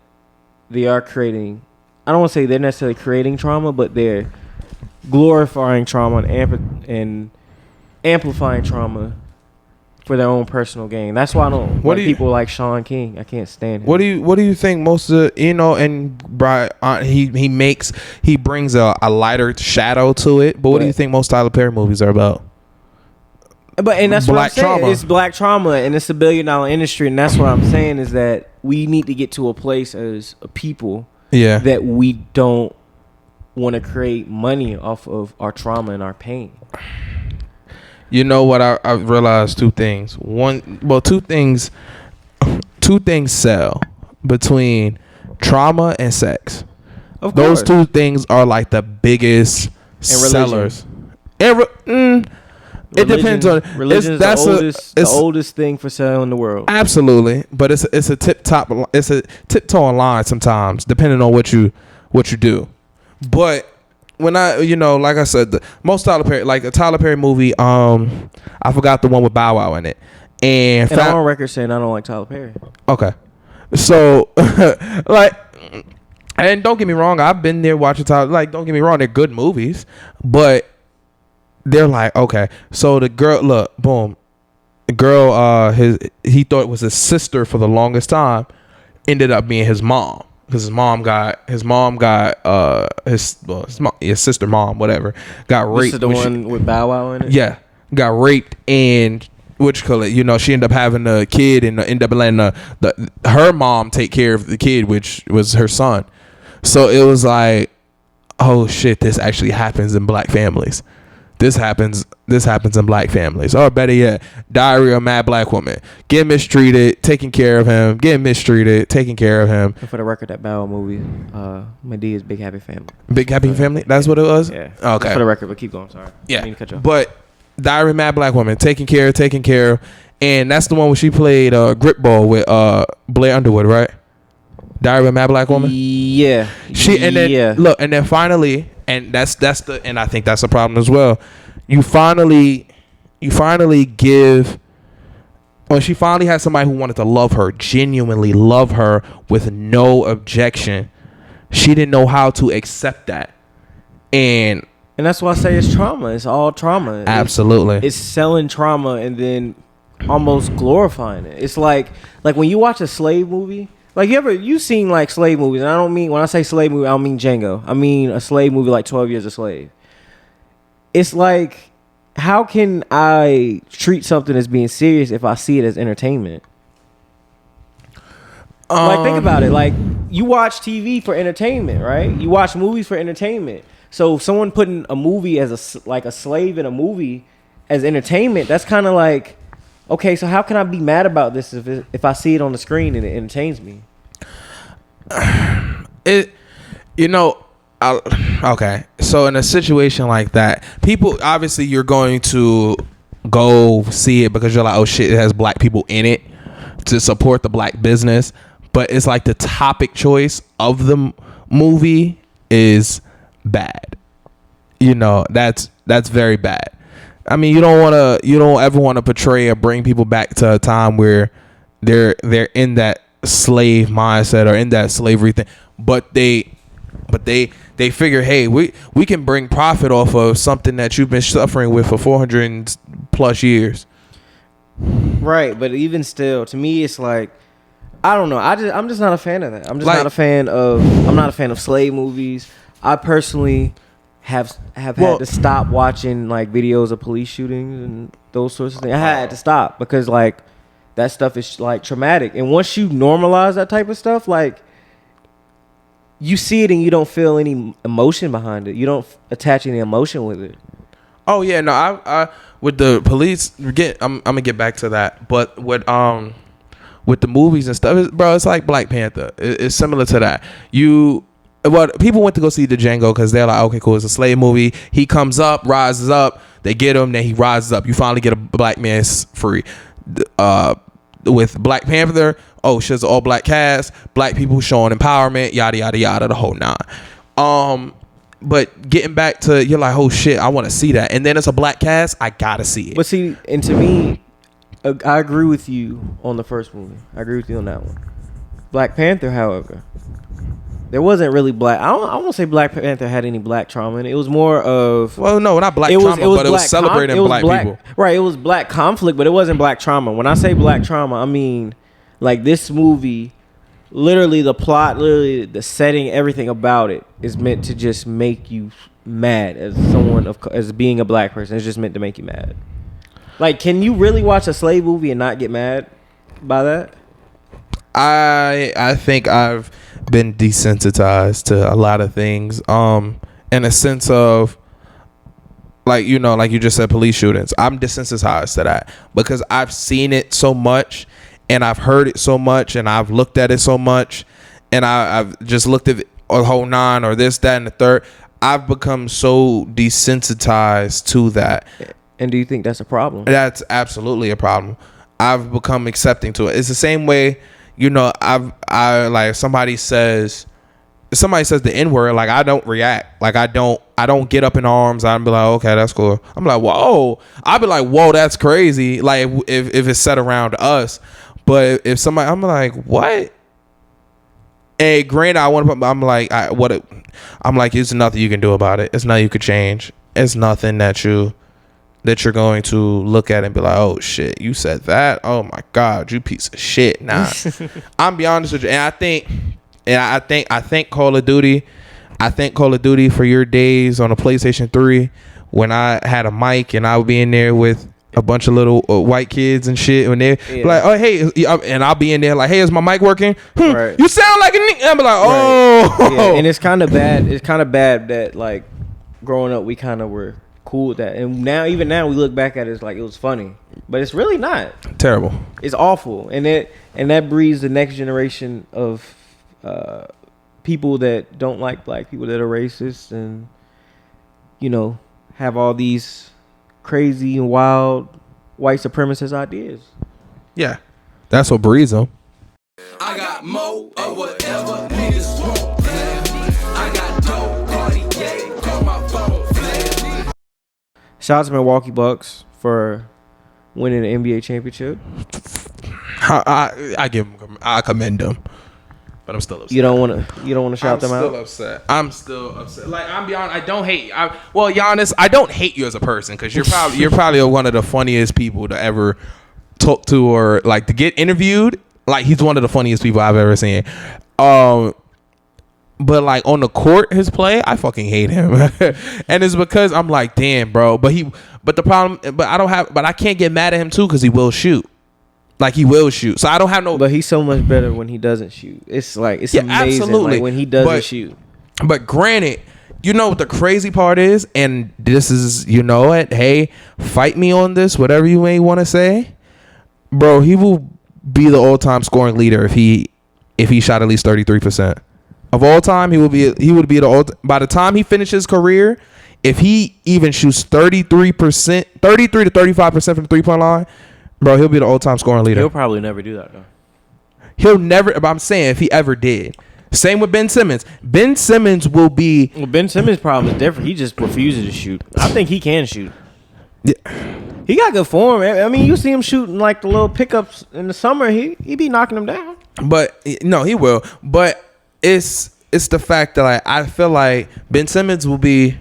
they are creating, I don't want to say they're necessarily creating trauma, but they're glorifying trauma and amplifying trauma for their own personal gain. That's why I don't like people like Sean King. I can't stand him. What do you think most of and Brian, he brings a lighter shadow to it, but what do you think most Tyler Perry movies are about? And that's black what I'm saying. trauma. It's black trauma, and it's a $1 billion industry, and that's what I'm saying is that we need to get to a place as a people that we don't want to create money off of our trauma and our pain. You know what? I realized two things. Two things sell between trauma and sex. Of course. Those two things are like the biggest sellers. It depends on religion. Is the oldest thing for sale in the world. Absolutely, but it's a tiptoeing line sometimes, depending on what you do. But when like I said, most Tyler Perry, like a Tyler Perry movie, I forgot the one with Bow Wow in it, and I'm on record saying I don't like Tyler Perry. Okay, so like, and don't get me wrong, I've been there watching Tyler. Like, don't get me wrong, they're good movies, but they're like, okay, so the girl, look, boom, the girl, he thought it was his sister for the longest time, ended up being his mom. Because his sister mom, whatever, got raped. This is the one with Bow Wow in it? Yeah, got raped, and she ended up having a kid and ended up letting her mom take care of the kid, which was her son. So it was like, oh shit, this actually happens in black families. This happens in black families. Or better yet, Diary of a Mad Black Woman. Get mistreated, taking care of him. Get mistreated, taking care of him. And for the record, that Bow Wow movie, Medea is Big Happy Family. Big Happy Family? That's what it was? Yeah. Okay. For the record, but keep going. Sorry. Yeah. I didn't mean to cut you off. But Diary of a Mad Black Woman, taking care of. And that's the one where she played Grip Ball with Blair Underwood, right? Diary of a Mad Black Woman? Yeah. Look, and then finally, and I think that's a problem as well. She finally had somebody who wanted to love her, genuinely love her with no objection. she didn't know how to accept that. And that's why I say it's trauma. It's all trauma. Absolutely. It's selling trauma and then almost glorifying it. It's like when you watch a slave movie. Like you seen like slave movies, and I don't mean, when I say slave movie, I don't mean Django. I mean a slave movie like 12 Years a Slave. It's like, how can I treat something as being serious if I see it as entertainment? Like, think about it. Like, you watch TV for entertainment, right? You watch movies for entertainment. So someone putting a movie as a slave in a movie as entertainment, that's kind of like, okay, so how can I be mad about this if I see it on the screen and it entertains me? Okay. So in a situation like that, people, obviously you're going to go see it because you're like, oh shit, it has black people in it to support the black business. But it's like the topic choice of the movie is bad. That's very bad. I mean, you don't ever want to portray or bring people back to a time where they're in that slave mindset or in that slavery thing, but they figure, hey, we can bring profit off of something that you've been suffering with for 400 plus years. Right, but even still, to me, it's like, I don't know. I'm just not a fan of that. I'm not a fan of slave movies. I personally have had to stop watching like videos of police shootings and those sorts of things. I had to stop because like that stuff is like traumatic. And once you normalize that type of stuff, like you see it and you don't feel any emotion behind it. You don't attach any emotion with it. Oh yeah, no, I with the police, I'm gonna get back to that. But with the movies and stuff, bro, it's like Black Panther. It's similar to that. People went to go see the Django because they're like, okay, cool, it's a slave movie. He comes up, rises up, they get him, then he rises up. You finally get a black man free. With Black Panther, oh shit, it's an all black cast, black people showing empowerment, yada yada yada, the whole nine. But getting back to, you're like, oh shit, I want to see that, and then it's a black cast, I gotta see it. But see, and to me, I agree with you on the first movie. I agree with you on that one. Black Panther, however, there wasn't really black. I won't say Black Panther had any black trauma in it. It was more of, well, no, not black trauma, but it was celebrating black people. Right, it was black conflict, but it wasn't black trauma. When I say black trauma, I mean like this movie, literally the plot, literally the setting, everything about it is meant to just make you mad as being a black person. It's just meant to make you mad. Like, can you really watch a slave movie and not get mad by that? I think I've been desensitized to a lot of things, in a sense of, like, like you just said, police shootings. I'm desensitized to that because I've seen it so much and I've heard it so much and I've looked at it so much and I've just looked at a whole nine or this, that, and the third. I've become so desensitized to that. And do you think that's a problem? That's absolutely a problem. I've become accepting to it. It's the same way, I like somebody says the N-word, like I don't react. Like I don't get up in arms. I'd be like, okay, that's cool. I'm like, whoa. I'd be like, whoa, that's crazy. Like if it's set around us. But if somebody, I'm like, what? And granted, I'm like, it's nothing you can do about it. It's nothing you could change. It's nothing that you're going to look at and be like, oh shit, you said that? Oh my God, you piece of shit. Nah. I'm be honest with you. And I think Call of Duty. I thank Call of Duty for your days on a PlayStation 3 when I had a mic and I would be in there with a bunch of little white kids and shit when they're like, oh hey, and I'll be in there like, hey, is my mic working? Right. You sound like a nigga. I'm like, oh. Right. Yeah. And it's kind of bad. It's kind of bad that like growing up we kind of were cool with that, and even now we look back at it, it's like it was funny, but it's really not. Terrible. It's awful, and that breeds the next generation of people that don't like black people, that are racist and have all these crazy and wild white supremacist ideas. Yeah, that's what breeds them. I got mo or whatever niggas want. I got dope, Cartier, call my phone. Shout out to Milwaukee Bucks for winning the NBA championship. I commend them. But I'm still upset. You don't want to shout them out. I'm still upset. Like, I'm beyond. I don't hate. Well, Giannis, I don't hate you as a person because you're probably one of the funniest people to ever talk to or like to get interviewed. Like, he's one of the funniest people I've ever seen. But like on the court, his play, I fucking hate him, and it's because I'm like, damn, bro. But I can't get mad at him too because he will shoot. Like, he will shoot. So I don't have no. But he's so much better when he doesn't shoot. It's like amazing. Absolutely. Like, when he doesn't shoot. But granted, you know what the crazy part is, and this is, you know it. Hey, fight me on this, whatever you may want to say, bro. He will be the all-time scoring leader if he shot at least 33% of all time. He would be by the time he finishes his career, if he even shoots 33 to 35% from the 3-point line, bro, he'll be the all-time scoring leader. He'll probably never do that though. He'll never. But I'm saying if he ever did. Same with Ben Simmons. Ben Simmons will be. Well, Ben Simmons' problem is different. He just refuses to shoot. I think he can shoot. Yeah. He got good form. I mean, you see him shooting like the little pickups in the summer. He be knocking them down. But no, he will. But it's the fact that like, I feel like Ben Simmons will be.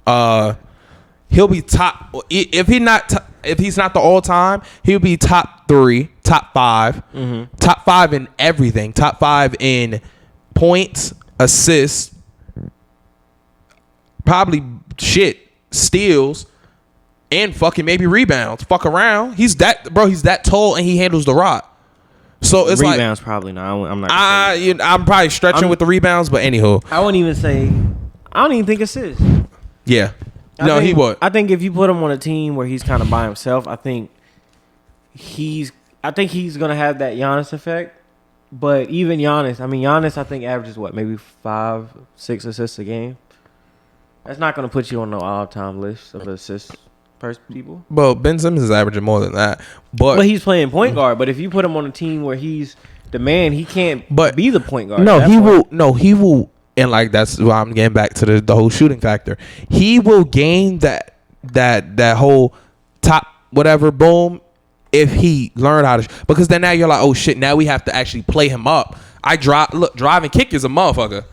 He'll be top. If he's not the all time, he'll be top 3, top 5, top 5 in everything. Top 5 in points, assists, probably steals, and fucking maybe rebounds. Fuck around. He's that tall and he handles the rock. So it's rebounds probably not. I'm not. I'm probably stretching with the rebounds, but anywho, I wou't even say. I don't even think assists. Yeah. He would. I think if you put him on a team where he's kind of by himself, I think he's gonna have that Giannis effect. But even Giannis, I think averages maybe 5, 6 assists a game. That's not gonna put you on the all-time list of assists people. Well, Ben Simmons is averaging more than that, but he's playing point guard. But if you put him on a team where he's the man, he can't be the point guard. No, he will. And like that's why I'm getting back to the whole shooting factor. He will gain that whole top whatever boom if he learned how to. Because then now you're like, oh shit, now we have to actually play him up. Drive and kick is a motherfucker.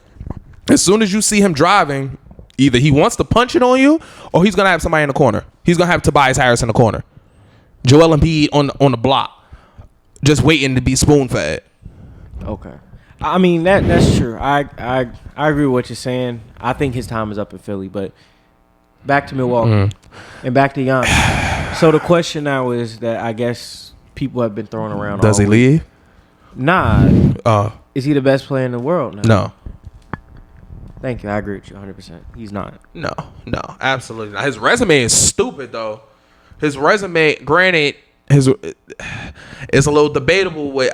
As soon as you see him driving, either he wants to punch it on you or he's gonna have somebody in the corner. He's gonna have Tobias Harris in the corner, Joel Embiid on the block, just waiting to be spoon fed. Okay. I mean that's true. I agree with what you're saying. I think his time is up in Philly, but back to Milwaukee and back to Giannis. So the question now is that I guess people have been throwing around. Does he leave? Nah. Is he the best player in the world now? No. Thank you. I agree with you 100%. He's not. No, absolutely not. His resume is stupid though. His resume, granted, it's a little debatable with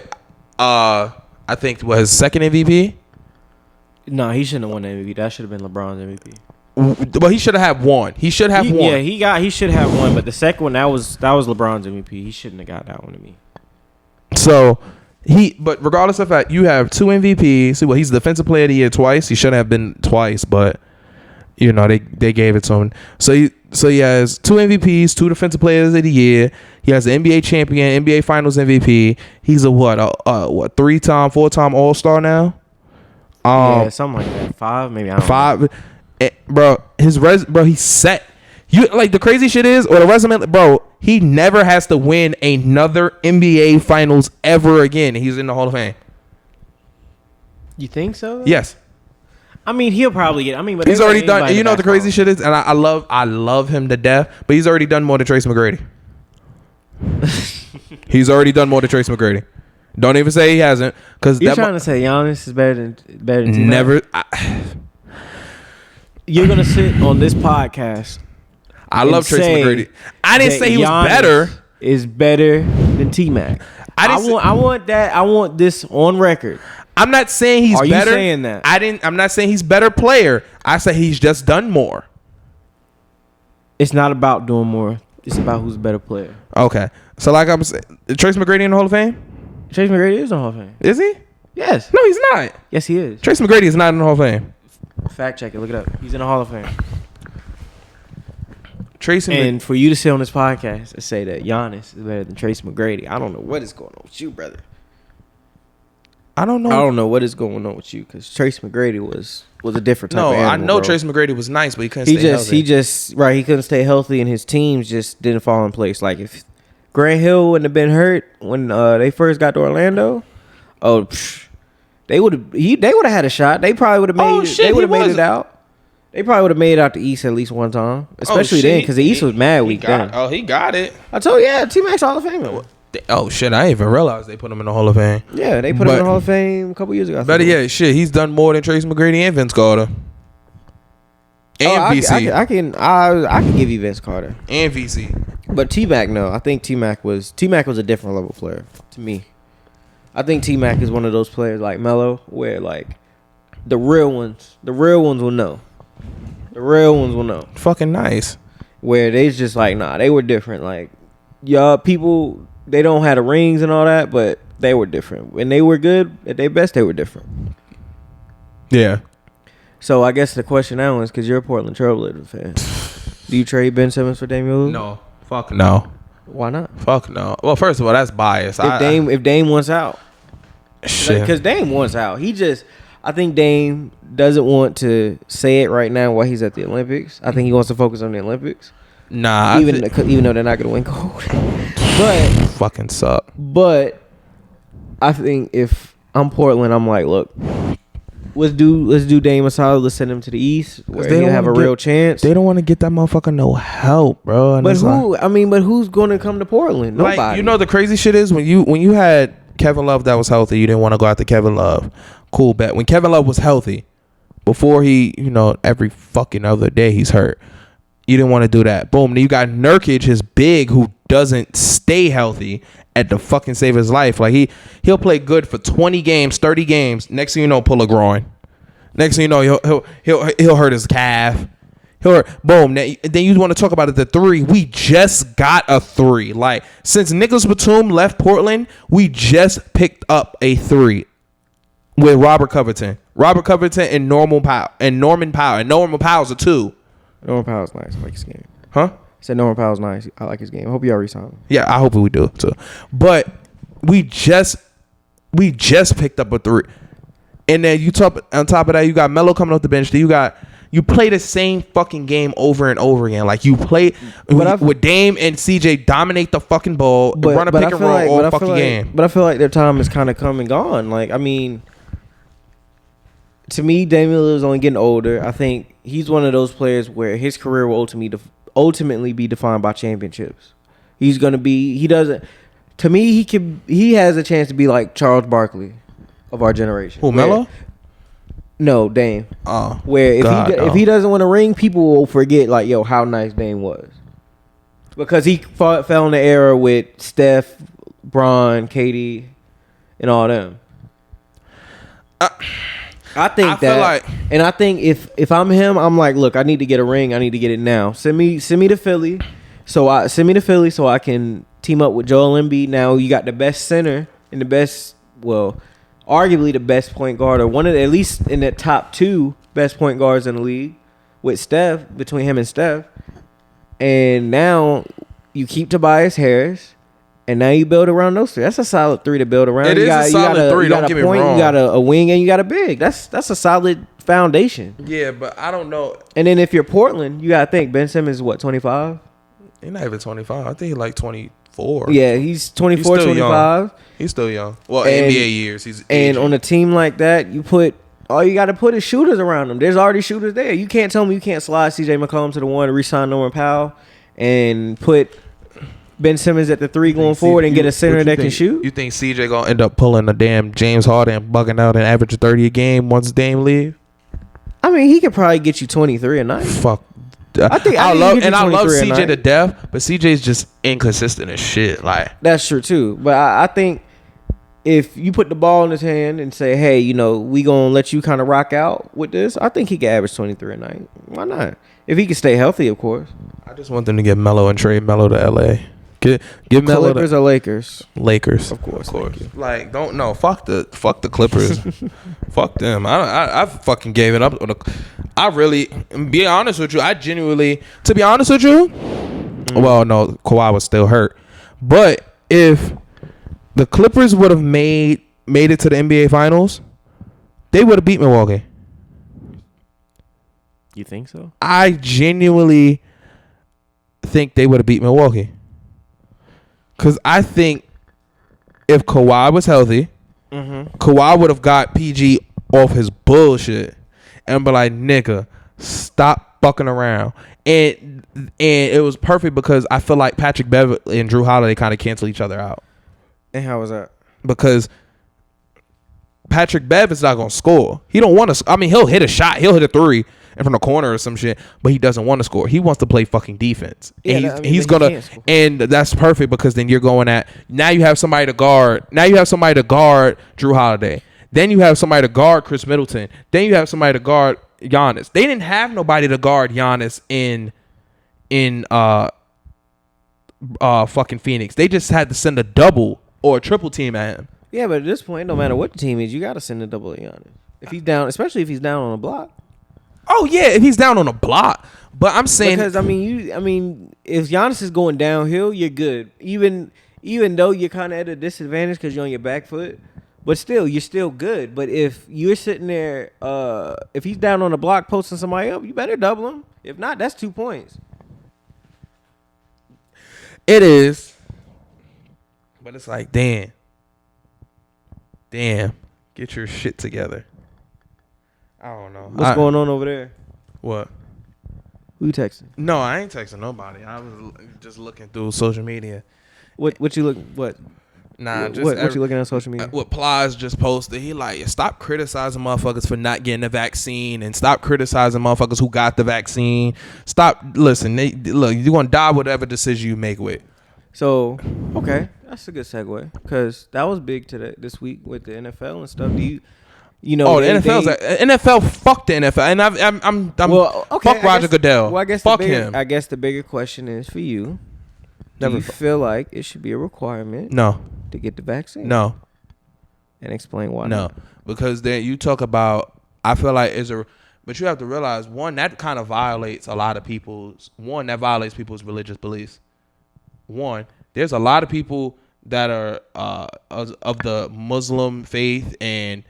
I think his second MVP. No, he shouldn't have won the MVP. That should have been LeBron's MVP. Well, he should have had one. He should have won. Yeah, he should have won. But the second one, that was LeBron's MVP. He shouldn't have got that one to me. So but regardless of that, you have 2 MVPs. Well, he's the Defensive Player of the Year twice. He shouldn't have been twice, but you know they gave it to him. So he has 2 MVPs, 2 Defensive Players of the Year. He has the NBA champion, NBA Finals MVP. He's a 3-time, 4-time All-Star now. Yeah, something like that. 5, maybe. I don't 5. Bro, he's set. You like the crazy shit is, or the resume, bro. He never has to win another NBA Finals ever again. He's in the Hall of Fame. You think so? Yes. I mean, he'll probably get. But he's already done. And you know what the crazy shit is, and I love him to death. But he's already done more than Tracy McGrady. He's already done more than Tracy McGrady. Don't even say he hasn't, because you're trying to say Giannis is better than T-Mac? Never. You're gonna sit on this podcast. I love Tracy McGrady. I didn't say he was better. Is better than T-Mac. I want that. I want this on record. I'm not saying he's better. Are you saying that? I'm not saying he's better player. I say he's just done more. It's not about doing more. It's about who's a better player. Okay. So like I'm saying, Tracy McGrady in the Hall of Fame? Tracy McGrady is in the Hall of Fame. Is he? Yes. No, he's not. Yes, he is. Tracy McGrady is not in the Hall of Fame. Fact check it. Look it up. He's in the Hall of Fame. And for you to sit on this podcast and say that Giannis is better than Tracy McGrady, I don't know what is going on with you, brother. I don't know. I don't know what is going on with you because Trace McGrady was a different type of animal. I know bro. Trace McGrady was nice, but he couldn't stay healthy. He couldn't stay healthy, and his teams just didn't fall in place. Like if Grant Hill wouldn't have been hurt when they first got to Orlando, they would have had a shot. They probably would have made. They would have made it out. They probably would have made it out the East at least one time, especially then because the East was mad weak then. He got it. I told you, T-Mac's Hall of Famer. Oh shit! I didn't even realize they put him in the Hall of Fame. Yeah, they put him in the Hall of Fame a couple years ago. Better yet, shit, he's done more than Trace McGrady and Vince Carter. And VC. I can give you Vince Carter and VC. But T-Mac, no. I think T-Mac was a different level player to me. I think T-Mac is one of those players like Melo where like the real ones will know. The real ones will know. Fucking nice. Where they just like, nah, they were different. Like, y'all people, they don't have the rings and all that, but they were different. When they were good, at their best, they were different. Yeah. So I guess the question now is, because you're a Portland Trailblazers fan, do you trade Ben Simmons for Damian Lillard? No. Fuck no. Why not? Fuck no. Well, first of all, that's bias. If Dame wants out. Shit. Because Dame wants out. I think Dame doesn't want to say it right now while he's at the Olympics. I think he wants to focus on the Olympics. Nah. Even though they're not going to win gold. But fucking suck. But I think if I'm Portland, I'm like, look, let's do Dame a solid. Let's send him to the East where he'll have a real chance. They don't want to get that motherfucker no help, bro. And but who's going to come to Portland? Nobody. Like, you know the crazy shit is when you had Kevin Love that was healthy, you didn't want to go after Kevin Love. Cool bet. When Kevin Love was healthy, before he, every fucking other day he's hurt, you didn't want to do that. Boom. Then you got Nurkic, his big, who doesn't stay healthy at the fucking save his life. Like he'll play good for 20 games, 30 games. Next thing you know, pull a groin. Next thing you know, he'll hurt his calf. Boom. Then you want to talk about it, the three. We just got a three. Like, since Nicholas Batum left Portland, we just picked up a three with Robert Covington. Robert Covington and Norman Powell. And Norman Powell's a two. Norman Powell's nice. I like his game. Huh? I said Norman Powell's nice. I like his game. I hope y'all resign him. Yeah, I hope we do too. But we just picked up a three. And then on top of that, you got Melo coming off the bench. Then you play the same fucking game over and over again. Like, you play with Dame and CJ dominate the fucking ball, run a pick and roll all fucking game. But I feel like their time is kind of come and gone. Like, I mean, to me, Damian Lillard's only getting older. I think he's one of those players where his career will ultimately be defined by championships. He's gonna be. He doesn't. To me, he has a chance to be like Charles Barkley of our generation. Who, Melo? No, Dame. Oh, where if he doesn't win a ring, people will forget like, yo, how nice Dame was, because he fell in the era with Steph, Bron, KD, and all them. I think if I'm him, I'm like, look, I need to get a ring. I need to get it now. Send me to Philly, so I can team up with Joel Embiid. Now you got the best center and the best, arguably the best point guard, or one of at least in the top two best point guards in the league, with Steph, between him and Steph. And now you keep Tobias Harris. And now you build around those three. That's a solid three to build around. It is a solid three. Don't get me wrong. You got a wing and you got a big. That's a solid foundation. Yeah, but I don't know. And then if you're Portland, you gotta think Ben Simmons is what, 25? He's not even 25. I think he's like 24. Yeah, he's 24, 25. Young. He's still young. Well, NBA years. He's and on a team like that, all you got to put is shooters around them. There's already shooters there. You can't tell me you can't slide CJ McCollum to the one, re-sign Norman Powell, and put Ben Simmons at the three going forward and get a center that can shoot. You think CJ gonna end up pulling a damn James Harden and bugging out and average 30 a game once Dame leave? I mean, he could probably get you 23 a night. Fuck. I love CJ to death, but CJ's just inconsistent as shit. Like, that's true too. But I think if you put the ball in his hand and say, hey, we gonna let you kind of rock out with this, I think he could average 23 a night. Why not? If he can stay healthy, of course. I just want them to get Melo and trade Melo to LA. Give Melo Clippers or Lakers? Lakers, of course. Like, fuck the Clippers. Fuck them. I fucking gave it up. I really, be honest with you, to be honest with you, well, no, Kawhi was still hurt. But if the Clippers would have made made it to the NBA Finals, they would have beat Milwaukee. You think so? I genuinely think they would have beat Milwaukee. Because I think if Kawhi was healthy, Kawhi would have got PG off his bullshit and be like, nigga, stop fucking around. And it was perfect because I feel like Patrick Beverley and Drew Holiday kind of cancel each other out. And how was that? Because Patrick Bev is not going to score. He don't want to. I mean, he'll hit a shot. He'll hit a three in from the corner or some shit, but he doesn't want to score. He wants to play fucking defense. And Yeah, he's going to, and that's perfect because then you're going at, now you have somebody to guard. Now you have somebody to guard Drew Holiday. Then you have somebody to guard Chris Middleton. Then you have somebody to guard Giannis. They didn't have nobody to guard Giannis in fucking Phoenix. They just had to send a double or a triple team at him. Yeah, but at this point, no matter what the team is, you got to send a double to Giannis. If he's down, especially if he's down on a block. Oh yeah, if he's down on a block. But I'm saying because if Giannis is going downhill, you're good. Even though you're kind of at a disadvantage because you're on your back foot, but still, you're still good. But if you're sitting there, if he's down on a block posting somebody up, you better double him. If not, that's 2 points. it is. But it's like, damn, get your shit together. I don't know. What's going on over there? What? Who you texting? No, I ain't texting nobody. I was just looking through social media. What you look? What? Nah, just what you looking at on social media? What Plies just posted. He like, stop criticizing motherfuckers for not getting the vaccine, and stop criticizing motherfuckers who got the vaccine. Stop. Listen, look, you're gonna die whatever decision you make with. So, okay, that's a good segue because that was big this week with the NFL and stuff. Do you know? Oh, the NFL. Fuck the NFL, and I'm well, okay, fuck Roger Goodell. Well, I guess fuck him. I guess the bigger question is for you. Never do you feel like it should be a requirement? No. To get the vaccine? No. And explain why. No, because then you talk about. I feel like but you have to realize that kind of violates a lot of people's. That violates people's religious beliefs. There's a lot of people that are of the Muslim faith and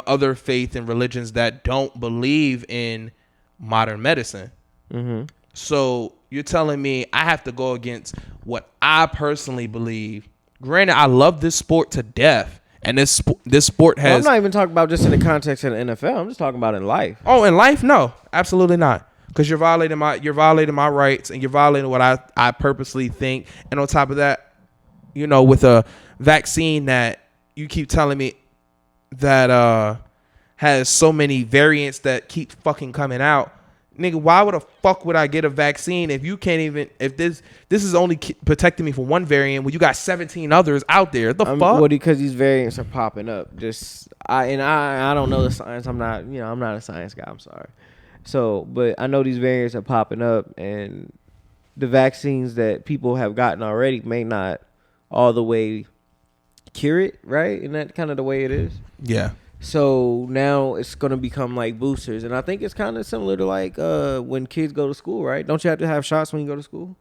other faith and religions that don't believe in modern medicine. Mm-hmm. So you're telling me I have to go against what I personally believe. Granted, I love this sport to death, and this sport has. Well, I'm not even talking about just in the context of the NFL. I'm just talking about in life. Oh, in life, no, absolutely not. Because you're violating my rights, and you're violating what I purposely think. And on top of that, with a vaccine that you keep telling me that has so many variants that keep fucking coming out. Nigga, why would the fuck would I get a vaccine if you can't even, if this is only protecting me from one variant when you got 17 others out there? Fuck? Well, because these variants are popping up. I don't know the science. I'm not a science guy. I'm sorry. So, but I know these variants are popping up, and the vaccines that people have gotten already may not all the way cure it, right? Isn't that kind of the way it is? Yeah. So now it's going to become like boosters. And I think it's kind of similar to like when kids go to school, right? Don't you have to have shots when you go to school?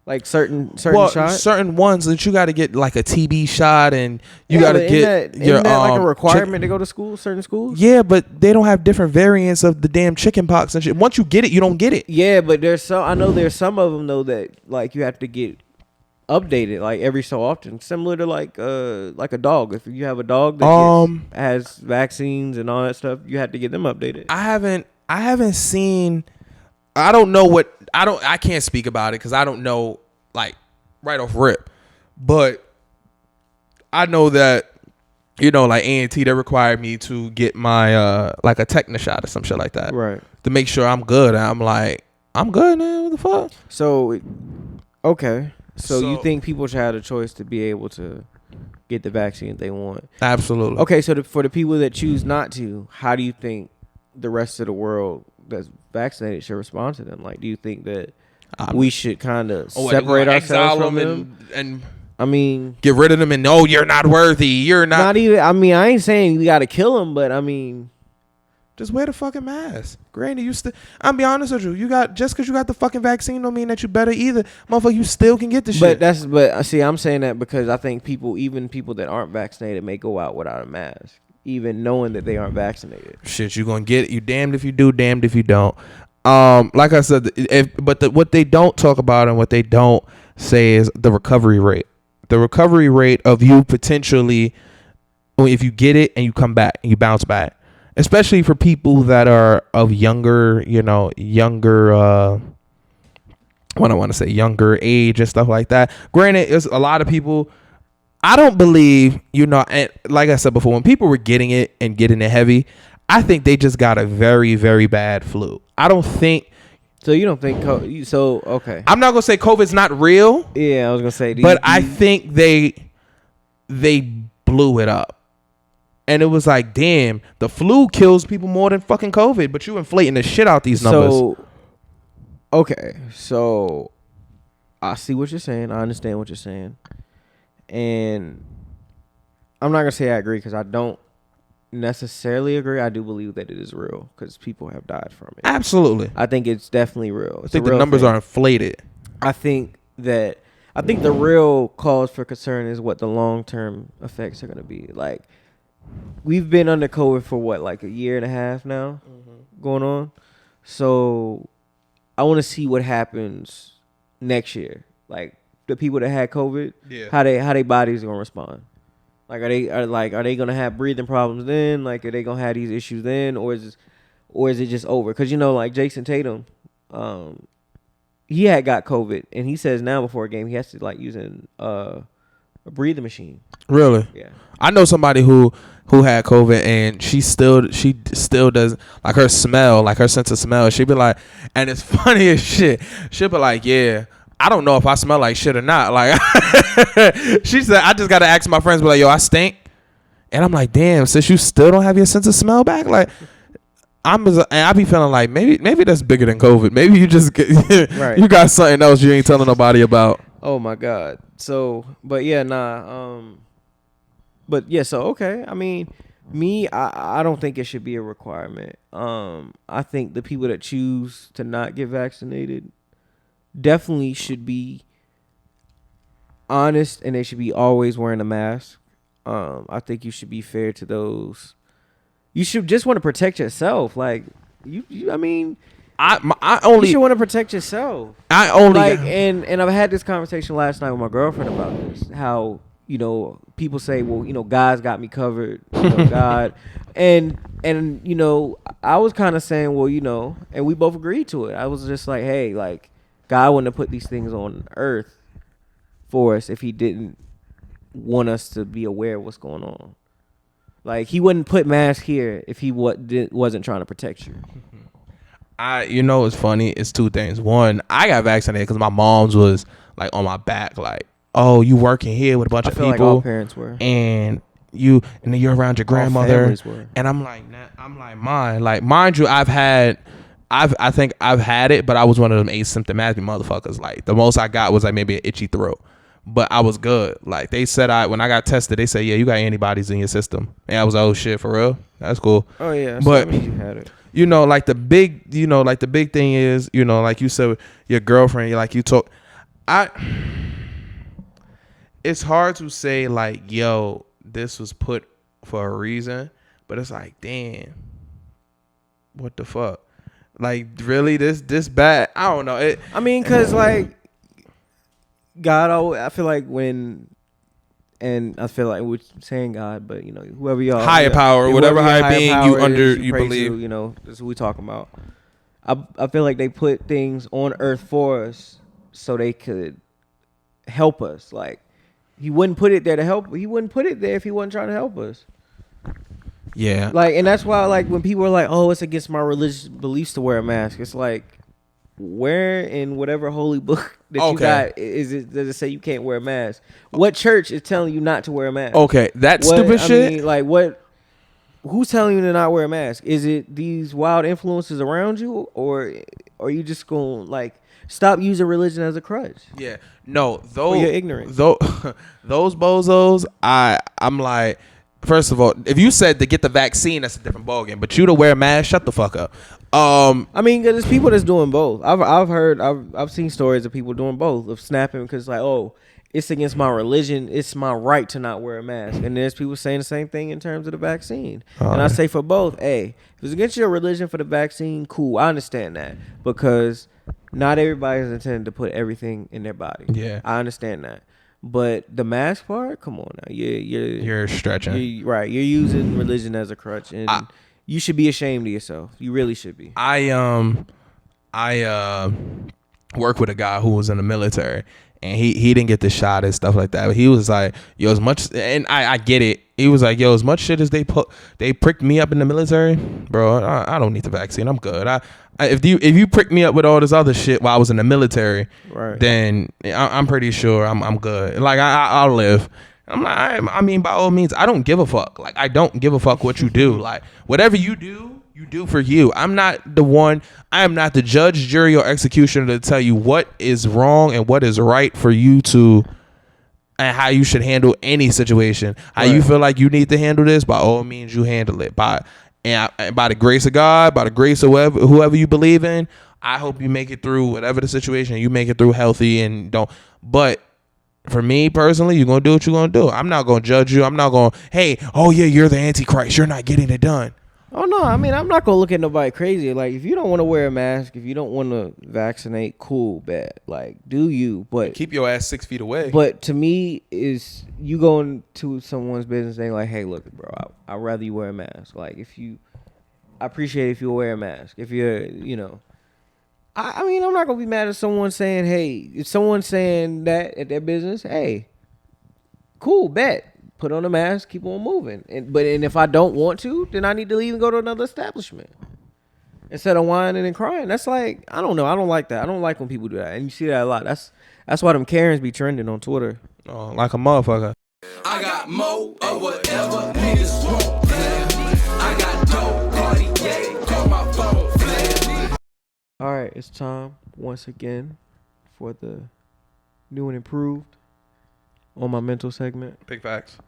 Like certain shots? Certain ones that you got to get like a TB shot, and you got to get isn't that like a requirement to go to school, certain schools? Yeah, but they don't have different variants of the damn chicken pox and shit. Once you get it, you don't get it. Yeah, but I know there's some of them though that like you have to get updated like every so often, similar to like a dog. If you have a dog that has vaccines and all that stuff, you have to get them updated. I haven't seen. I don't know what I can't speak about it because I don't know like right off rip, but I know that like A&T, they required me to get my like a tetanus shot or some shit like that, right, to make sure I'm good. And I'm like, I'm good, man. What the fuck? So okay. So you think people should have a choice to be able to get the vaccine if they want? Absolutely. Okay, so for the people that choose not to, how do you think the rest of the world that's vaccinated should respond to them? Like, do you think that we should kind of separate ourselves from them? And I mean, get rid of them and you're not worthy. You're not. Not even. I mean, I ain't saying we got to kill them, but I mean, Just wear the fucking mask. Granny, you still. I'll be honest with you. Just because you got the fucking vaccine don't mean that you better either. Motherfucker, you still can get the shit. But see, I'm saying that because I think even people that aren't vaccinated may go out without a mask, even knowing that they aren't vaccinated. Shit, you gonna get it. You damned if you do, damned if you don't. Like I said, what they don't talk about and what they don't say is the recovery rate. The recovery rate of you potentially, if you get it and you come back and you bounce back, especially for people that are of younger age and stuff like that. Granted, it's a lot of people. I don't believe, and like I said before, when people were getting it and getting it heavy, I think they just got a very, very bad flu. I don't think. So you don't think okay. I'm not gonna say COVID's not real. Yeah, I was gonna say, I think they blew it up, and it was like, damn, the flu kills people more than fucking COVID, but you inflating the shit out these numbers. So I see what you're saying. I understand what you're saying, and I'm not gonna say I agree because I don't necessarily agree. I do believe that it is real because people have died from it. Absolutely. I think it's definitely real. I think the numbers are inflated. I think the real cause for concern is what the long-term effects are going to be. Like, we've been under COVID for what, like a year and a half now going on. So I want to see what happens next year. Like, the people that had COVID, how they bodies going to respond. Like, are they gonna have breathing problems then? Like, are they gonna have these issues then, or is it just over? Because like Jason Tatum, he had got COVID, and he says now before a game he has to like using a breathing machine. Really? Yeah. I know somebody who had COVID, and she still does, like, her smell, like her sense of smell. She'd be like, and it's funny as shit. She'd be like, yeah, I don't know if I smell like shit or not. Like, she said, I just got to ask my friends, be like, yo, I stink. And I'm like, damn, sis, you still don't have your sense of smell back? Like, I be feeling like maybe that's bigger than COVID. Maybe you just right. You got something else you ain't telling nobody about. Oh my God. So, but yeah, but yeah, so okay. I mean, I don't think it should be a requirement. I think the people that choose to not get vaccinated definitely should be honest, and they should be always wearing a mask. I think you should be fair to those. You should just want to protect yourself. Like, I mean, you should want to protect yourself. And I've had this conversation last night with my girlfriend about this. How, people say, well, God's got me covered. God. And I was kind of saying, well, and we both agreed to it. I was just like, hey, like, God wouldn't have put these things on earth for us if he didn't want us to be aware of what's going on. Like, he wouldn't put masks here if he wasn't trying to protect you. It's funny. It's two things. One, I got vaccinated because my mom's was like on my back, like, oh, you working here with a bunch of people. Like all parents were. And then you're around your grandmother. And I'm like, mine. Like, mind you, I think I've had it, but I was one of them asymptomatic motherfuckers. Like, the most I got was like maybe an itchy throat, but I was good. Like, they said when I got tested, they said, yeah, you got antibodies in your system. And I was like, oh shit, for real? That's cool. Oh yeah. But that means you had it. Like the big thing is, like you said, your girlfriend, it's hard to say like, yo, this was put for a reason, but it's like, damn, what the fuck? Like, really, this bad? I don't know. Because like, God, I feel like and I feel like we're saying God, but whoever y'all, higher power, whatever higher being you believe, that's what we talking about. I feel like they put things on earth for us so they could help us. Like, he wouldn't put it there to help. He wouldn't put it there if he wasn't trying to help us. Yeah. Like, and that's why, like, when people are like, oh, it's against my religious beliefs to wear a mask, it's like, where in whatever holy book that you got does it say you can't wear a mask? What church is telling you not to wear a mask? Okay, stupid shit. Mean, like, what? Who's telling you to not wear a mask? Is it these wild influences around you, or are you just going like stop using religion as a crutch? Yeah, no, those you're ignorant. Those bozos, I'm like, First of all, if you said to get the vaccine, that's a different ballgame. But you to wear a mask, shut the fuck up. I mean, there's people that's doing both. I've seen stories of people doing both, of snapping because like, oh, it's against my religion. It's my right to not wear a mask. And there's people saying the same thing in terms of the vaccine. And I say for both, hey, if it's against your religion for the vaccine, cool. I understand that because not everybody is intended to put everything in their body. Yeah, I understand that. But the mask part, come on now, you're stretching. Right, you're using religion as a crutch, and you should be ashamed of yourself. You really should be. I work with a guy who was in the military, and he didn't get the shot and stuff like that. But he was like, yo, as much, and I get it. He was like, yo, as much shit as they pricked me up in the military, bro, I don't need the vaccine. I'm good. If you prick me up with all this other shit while I was in the military, right, then I'm pretty sure I'm good. Like I'll live. I'm like, I mean, by all means, I don't give a fuck. Like I don't give a fuck what you do. Like whatever you do for you. I am not the judge, jury, or executioner to tell you what is wrong and what is right for you to, and how you should handle any situation. How you feel like you need to handle this, by all means, you handle it. By the grace of God, by the grace of whoever you believe in, I hope you make it through whatever the situation. You make it through healthy and don't. But for me personally, you're gonna do what you're gonna do. I'm not gonna judge you. I'm not gonna, hey, oh yeah, you're the Antichrist. You're not getting it done. Oh no, I mean, I'm not gonna look at nobody crazy. Like if you don't want to wear a mask, if you don't want to vaccinate, cool, bad. Like do you? But keep your ass 6 feet away. But to me, is you going to someone's business and like, hey, look, bro, I'd rather you wear a mask. Like I appreciate if you wear a mask. If you're, I mean, I'm not gonna be mad at someone saying, hey, if someone's saying that at their business, hey, cool, bet. Put on a mask, keep on moving. And if I don't want to, then I need to leave and go to another establishment instead of whining and crying. That's like, I don't know. I don't like that. I don't like when people do that. And you see that a lot. That's why them Karens be trending on Twitter. Oh, like a motherfucker. I got mo or whatever niggas want. I got dope, Cartier, call my phone. All right, it's time once again for the new and improved On My Mental segment. Big facts.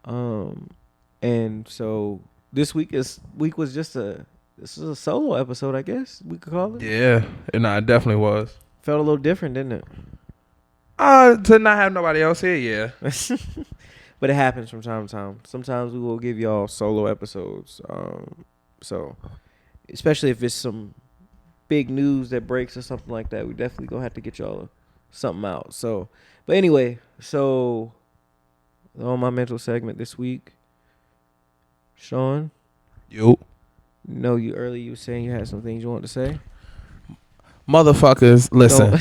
And so this week was just this is a solo episode, I guess we could call it. Yeah, it definitely was. Felt a little different, didn't it? To not have nobody else here, yeah. But it happens from time to time. Sometimes we will give y'all solo episodes. So especially if it's some big news that breaks or something like that, we definitely gonna have to get y'all something out. So, but anyway, so On My Mental segment this week, Sean. Yo. No, you were saying you had some things you wanted to say. Motherfuckers, listen.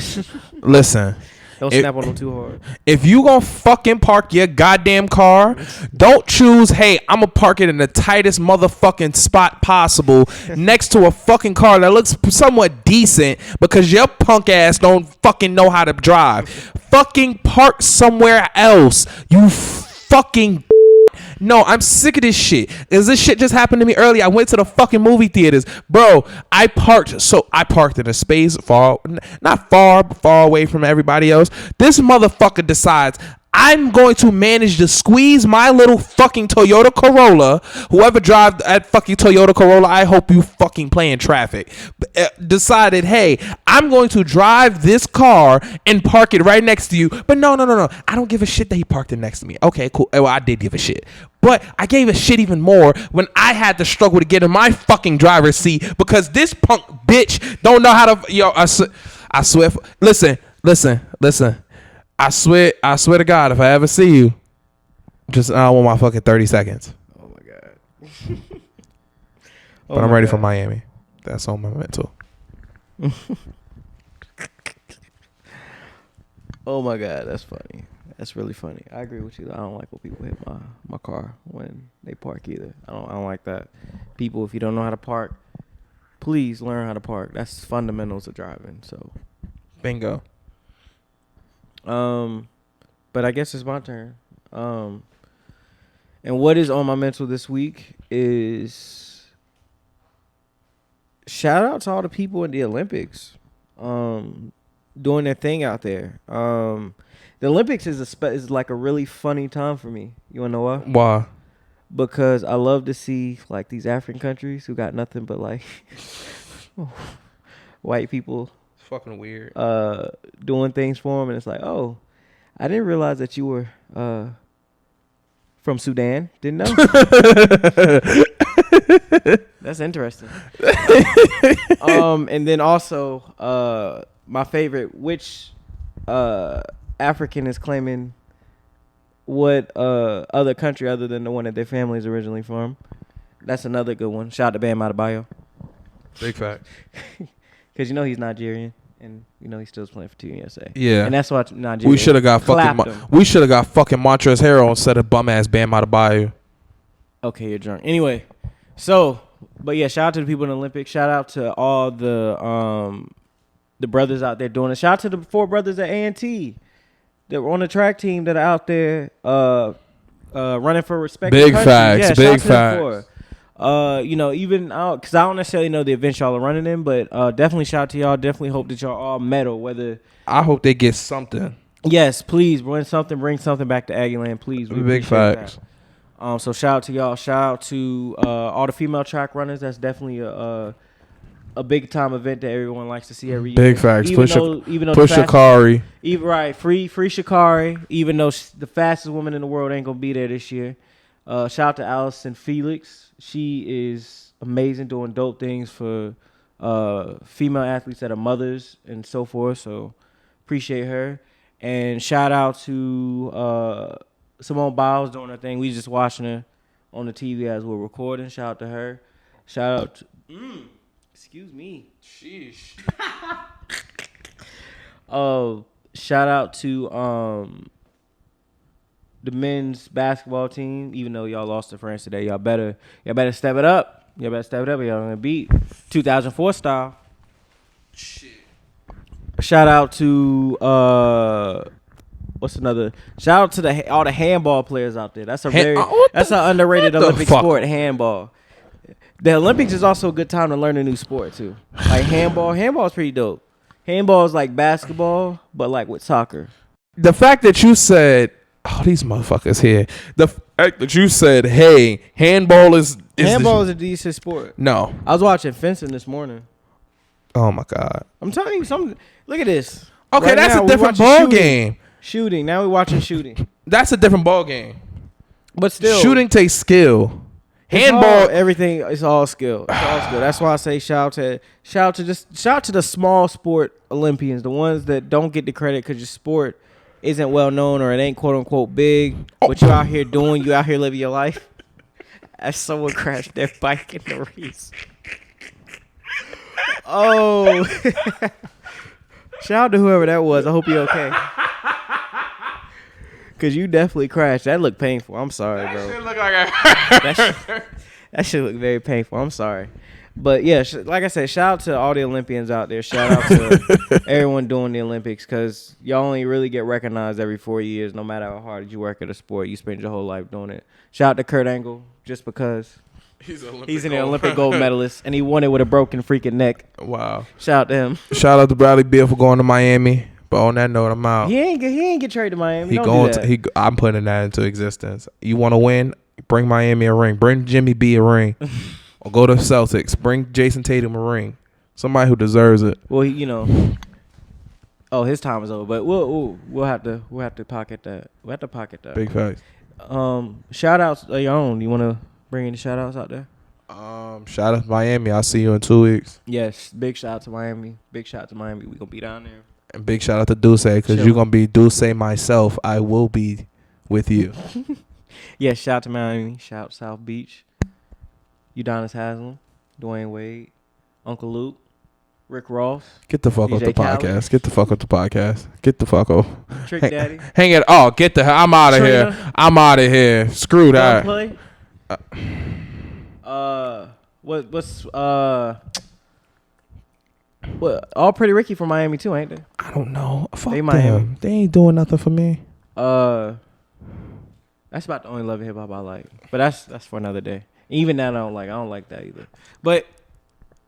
Listen. Don't snap on them too hard. If you gonna fucking park your goddamn car, don't choose, hey, I'm gonna park it in the tightest motherfucking spot possible next to a fucking car that looks somewhat decent because your punk ass don't fucking know how to drive. Fucking park somewhere else. You fucking... No, I'm sick of this shit. This shit just happened to me earlier. I went to the fucking movie theaters. Bro, I parked in a space not far, but far away from everybody else. This motherfucker decides I'm going to manage to squeeze my little fucking Toyota Corolla. Whoever drives that fucking Toyota Corolla, I hope you fucking playing traffic. Decided, hey, I'm going to drive this car and park it right next to you. But no. I don't give a shit that he parked it next to me. Okay, cool. Well, I did give a shit. But I gave a shit even more when I had to struggle to get in my fucking driver's seat because this punk bitch don't know how to... Yo, I swear... Listen. I swear to God, if I ever see you, I don't want my fucking 30 seconds. Oh my God. But I'm ready for Miami. That's On My Mental. Oh my God, that's funny. That's really funny. I agree with you. I don't like when people hit my car when they park either. I don't like that. People, if you don't know how to park, please learn how to park. That's fundamentals of driving. So, bingo. But I guess it's my turn. And what is on my mental this week is shout out to all the people in the Olympics. doing their thing out there. The Olympics is like a really funny time for me. You wanna know why? Why? Because I love to see like these African countries who got nothing but like white people It's fucking weird. doing things for them, and it's like, oh, I didn't realize that you were from Sudan. Didn't know. That's interesting. And then also my favorite, which African is claiming what other country other than the one that their family is originally from. That's another good one. Shout out to Bam Adebayo. Big fact. Because he's Nigerian, and he's still playing for Team USA. Yeah. And that's why Nigeria. We should have got fucking Montrezl Harrell instead of bum ass Bam Adebayo. Okay, you're drunk. Anyway, so but yeah, shout out to the people in the Olympics. Shout out to all the brothers out there doing it. Shout out to the 4 brothers at A&T that were on the track team that are out there running for respect. Big countries. facts. Yeah, Big shout out to them facts. Even because I don't necessarily know the events y'all are running in, but definitely shout out to y'all. Definitely hope that y'all all medal. Whether I hope they get something. yes, please bring something back to Aggieland, please. We Big appreciate facts. that. So shout out to y'all. Shout out to all the female track runners. That's definitely a big time event that everyone likes to see every year. Big facts. Even Push though Sha'Carri. Even right, free Sha'Carri. Even though the fastest woman in the world ain't gonna be there this year. Shout out to Allison Felix. She is amazing, doing dope things for female athletes that are mothers and so forth. So appreciate her. And shout out to Simone Biles doing her thing. We just watching her on the TV as we're recording. Shout out to her. Shout out to excuse me. Sheesh. Shout out to the men's basketball team. Even though y'all lost to France today, y'all better step it up. Y'all gonna beat 2004 style. Shit. Shout out to what's another? Shout out to all the handball players out there. That's an underrated Olympic sport. Handball. The Olympics is also a good time to learn a new sport too. Like handball. Handball is pretty dope. Handball is like basketball, but like with soccer. The fact that you said, "Oh, these motherfuckers here." The fact that you said, "Hey, handball is a decent sport." No, I was watching fencing this morning. Oh my god! I'm telling you something. Look at this. Okay, Right that's now, a different ball game. Shooting. Now we're watching shooting. That's a different ball game. But still, shooting takes skill. Handball, everything is all skill. It's all skill. That's why I say shout out to the small sport Olympians, the ones that don't get the credit because your sport isn't well known or it ain't quote unquote big. What you out here doing? You out here living your life. As someone crashed their bike in the race. Oh, shout out to whoever that was. I hope you're okay. Cause you definitely crashed. That looked painful. I'm sorry, bro. That shit look like that shit looked very painful. I'm sorry. But yeah, like I said, shout out to all the Olympians out there. Shout out to everyone doing the Olympics, because y'all only really get recognized every 4 years. No matter how hard you work at a sport, you spend your whole life doing it. Shout out to Kurt Angle, just because he's an Olympic gold medalist, and he won it with a broken freaking neck. Wow. Shout out to him. Shout out to Bradley Beal for going to Miami. But on that note, I'm out. He ain't get traded to Miami. I'm putting that into existence. You want to win? Bring Miami a ring. Bring Jimmy B a ring. Or go to Celtics. Bring Jason Tatum a ring. Somebody who deserves it. Well, his time is over. But we'll have to pocket that. We'll have to pocket that. Big facts. Shout outs of your own. You want to bring any shout outs out there? Shout out to Miami. I'll see you in 2 weeks. Yes, big shout out to Miami. Big shout out to Miami. We gonna be down there. And big shout out to Dulce, because you're gonna be Dulce myself. I will be with you. Yeah, shout out to Miami. Shout out South Beach. Udonis Haslam, Dwayne Wade, Uncle Luke, Rick Ross. Get the fuck off the podcast. Get the fuck off the podcast. Get the fuck off. Trick Daddy. Hang it. Oh, get the hell. I'm out of here. I'm out of here. Screw that. Play. What? All Pretty Ricky from Miami too, ain't they? I don't know. Fuck they them. Miami. They ain't doing nothing for me. That's about the only love and hip hop I like. But that's for another day. Even that I don't like that either. But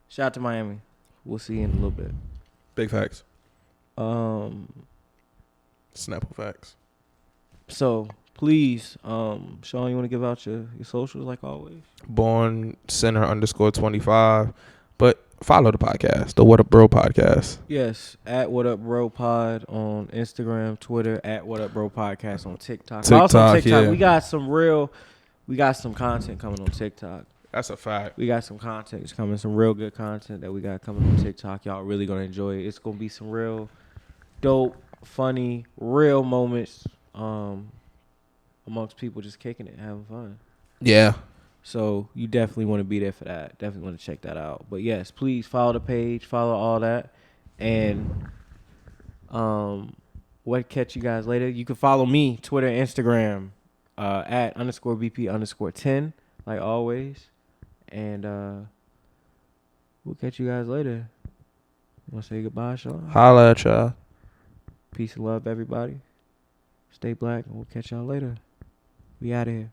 shout out to Miami. We'll see you in a little bit. Big facts. Snapple facts. So please, Sean, you want to give out your socials like always? Born Center _25. But follow the podcast, the What Up Bro podcast. Yes, at What Up Bro Pod on Instagram, Twitter, at What Up Bro Podcast on TikTok. Also on TikTok, yeah. We got some content coming on TikTok. That's a fact. We got some content coming, some real good content that we got coming on TikTok. Y'all really gonna enjoy it. It's gonna be some real dope, funny, real moments amongst people just kicking it, having fun. Yeah. So you definitely want to be there for that. Definitely want to check that out. But yes, please follow the page, follow all that, and what catch you guys later. You can follow me, Twitter, Instagram, at _BP_10, like always, and we'll catch you guys later. You want to say goodbye, Sean? Holla at y'all. Peace and love, everybody. Stay black, and we'll catch y'all later. We out of here.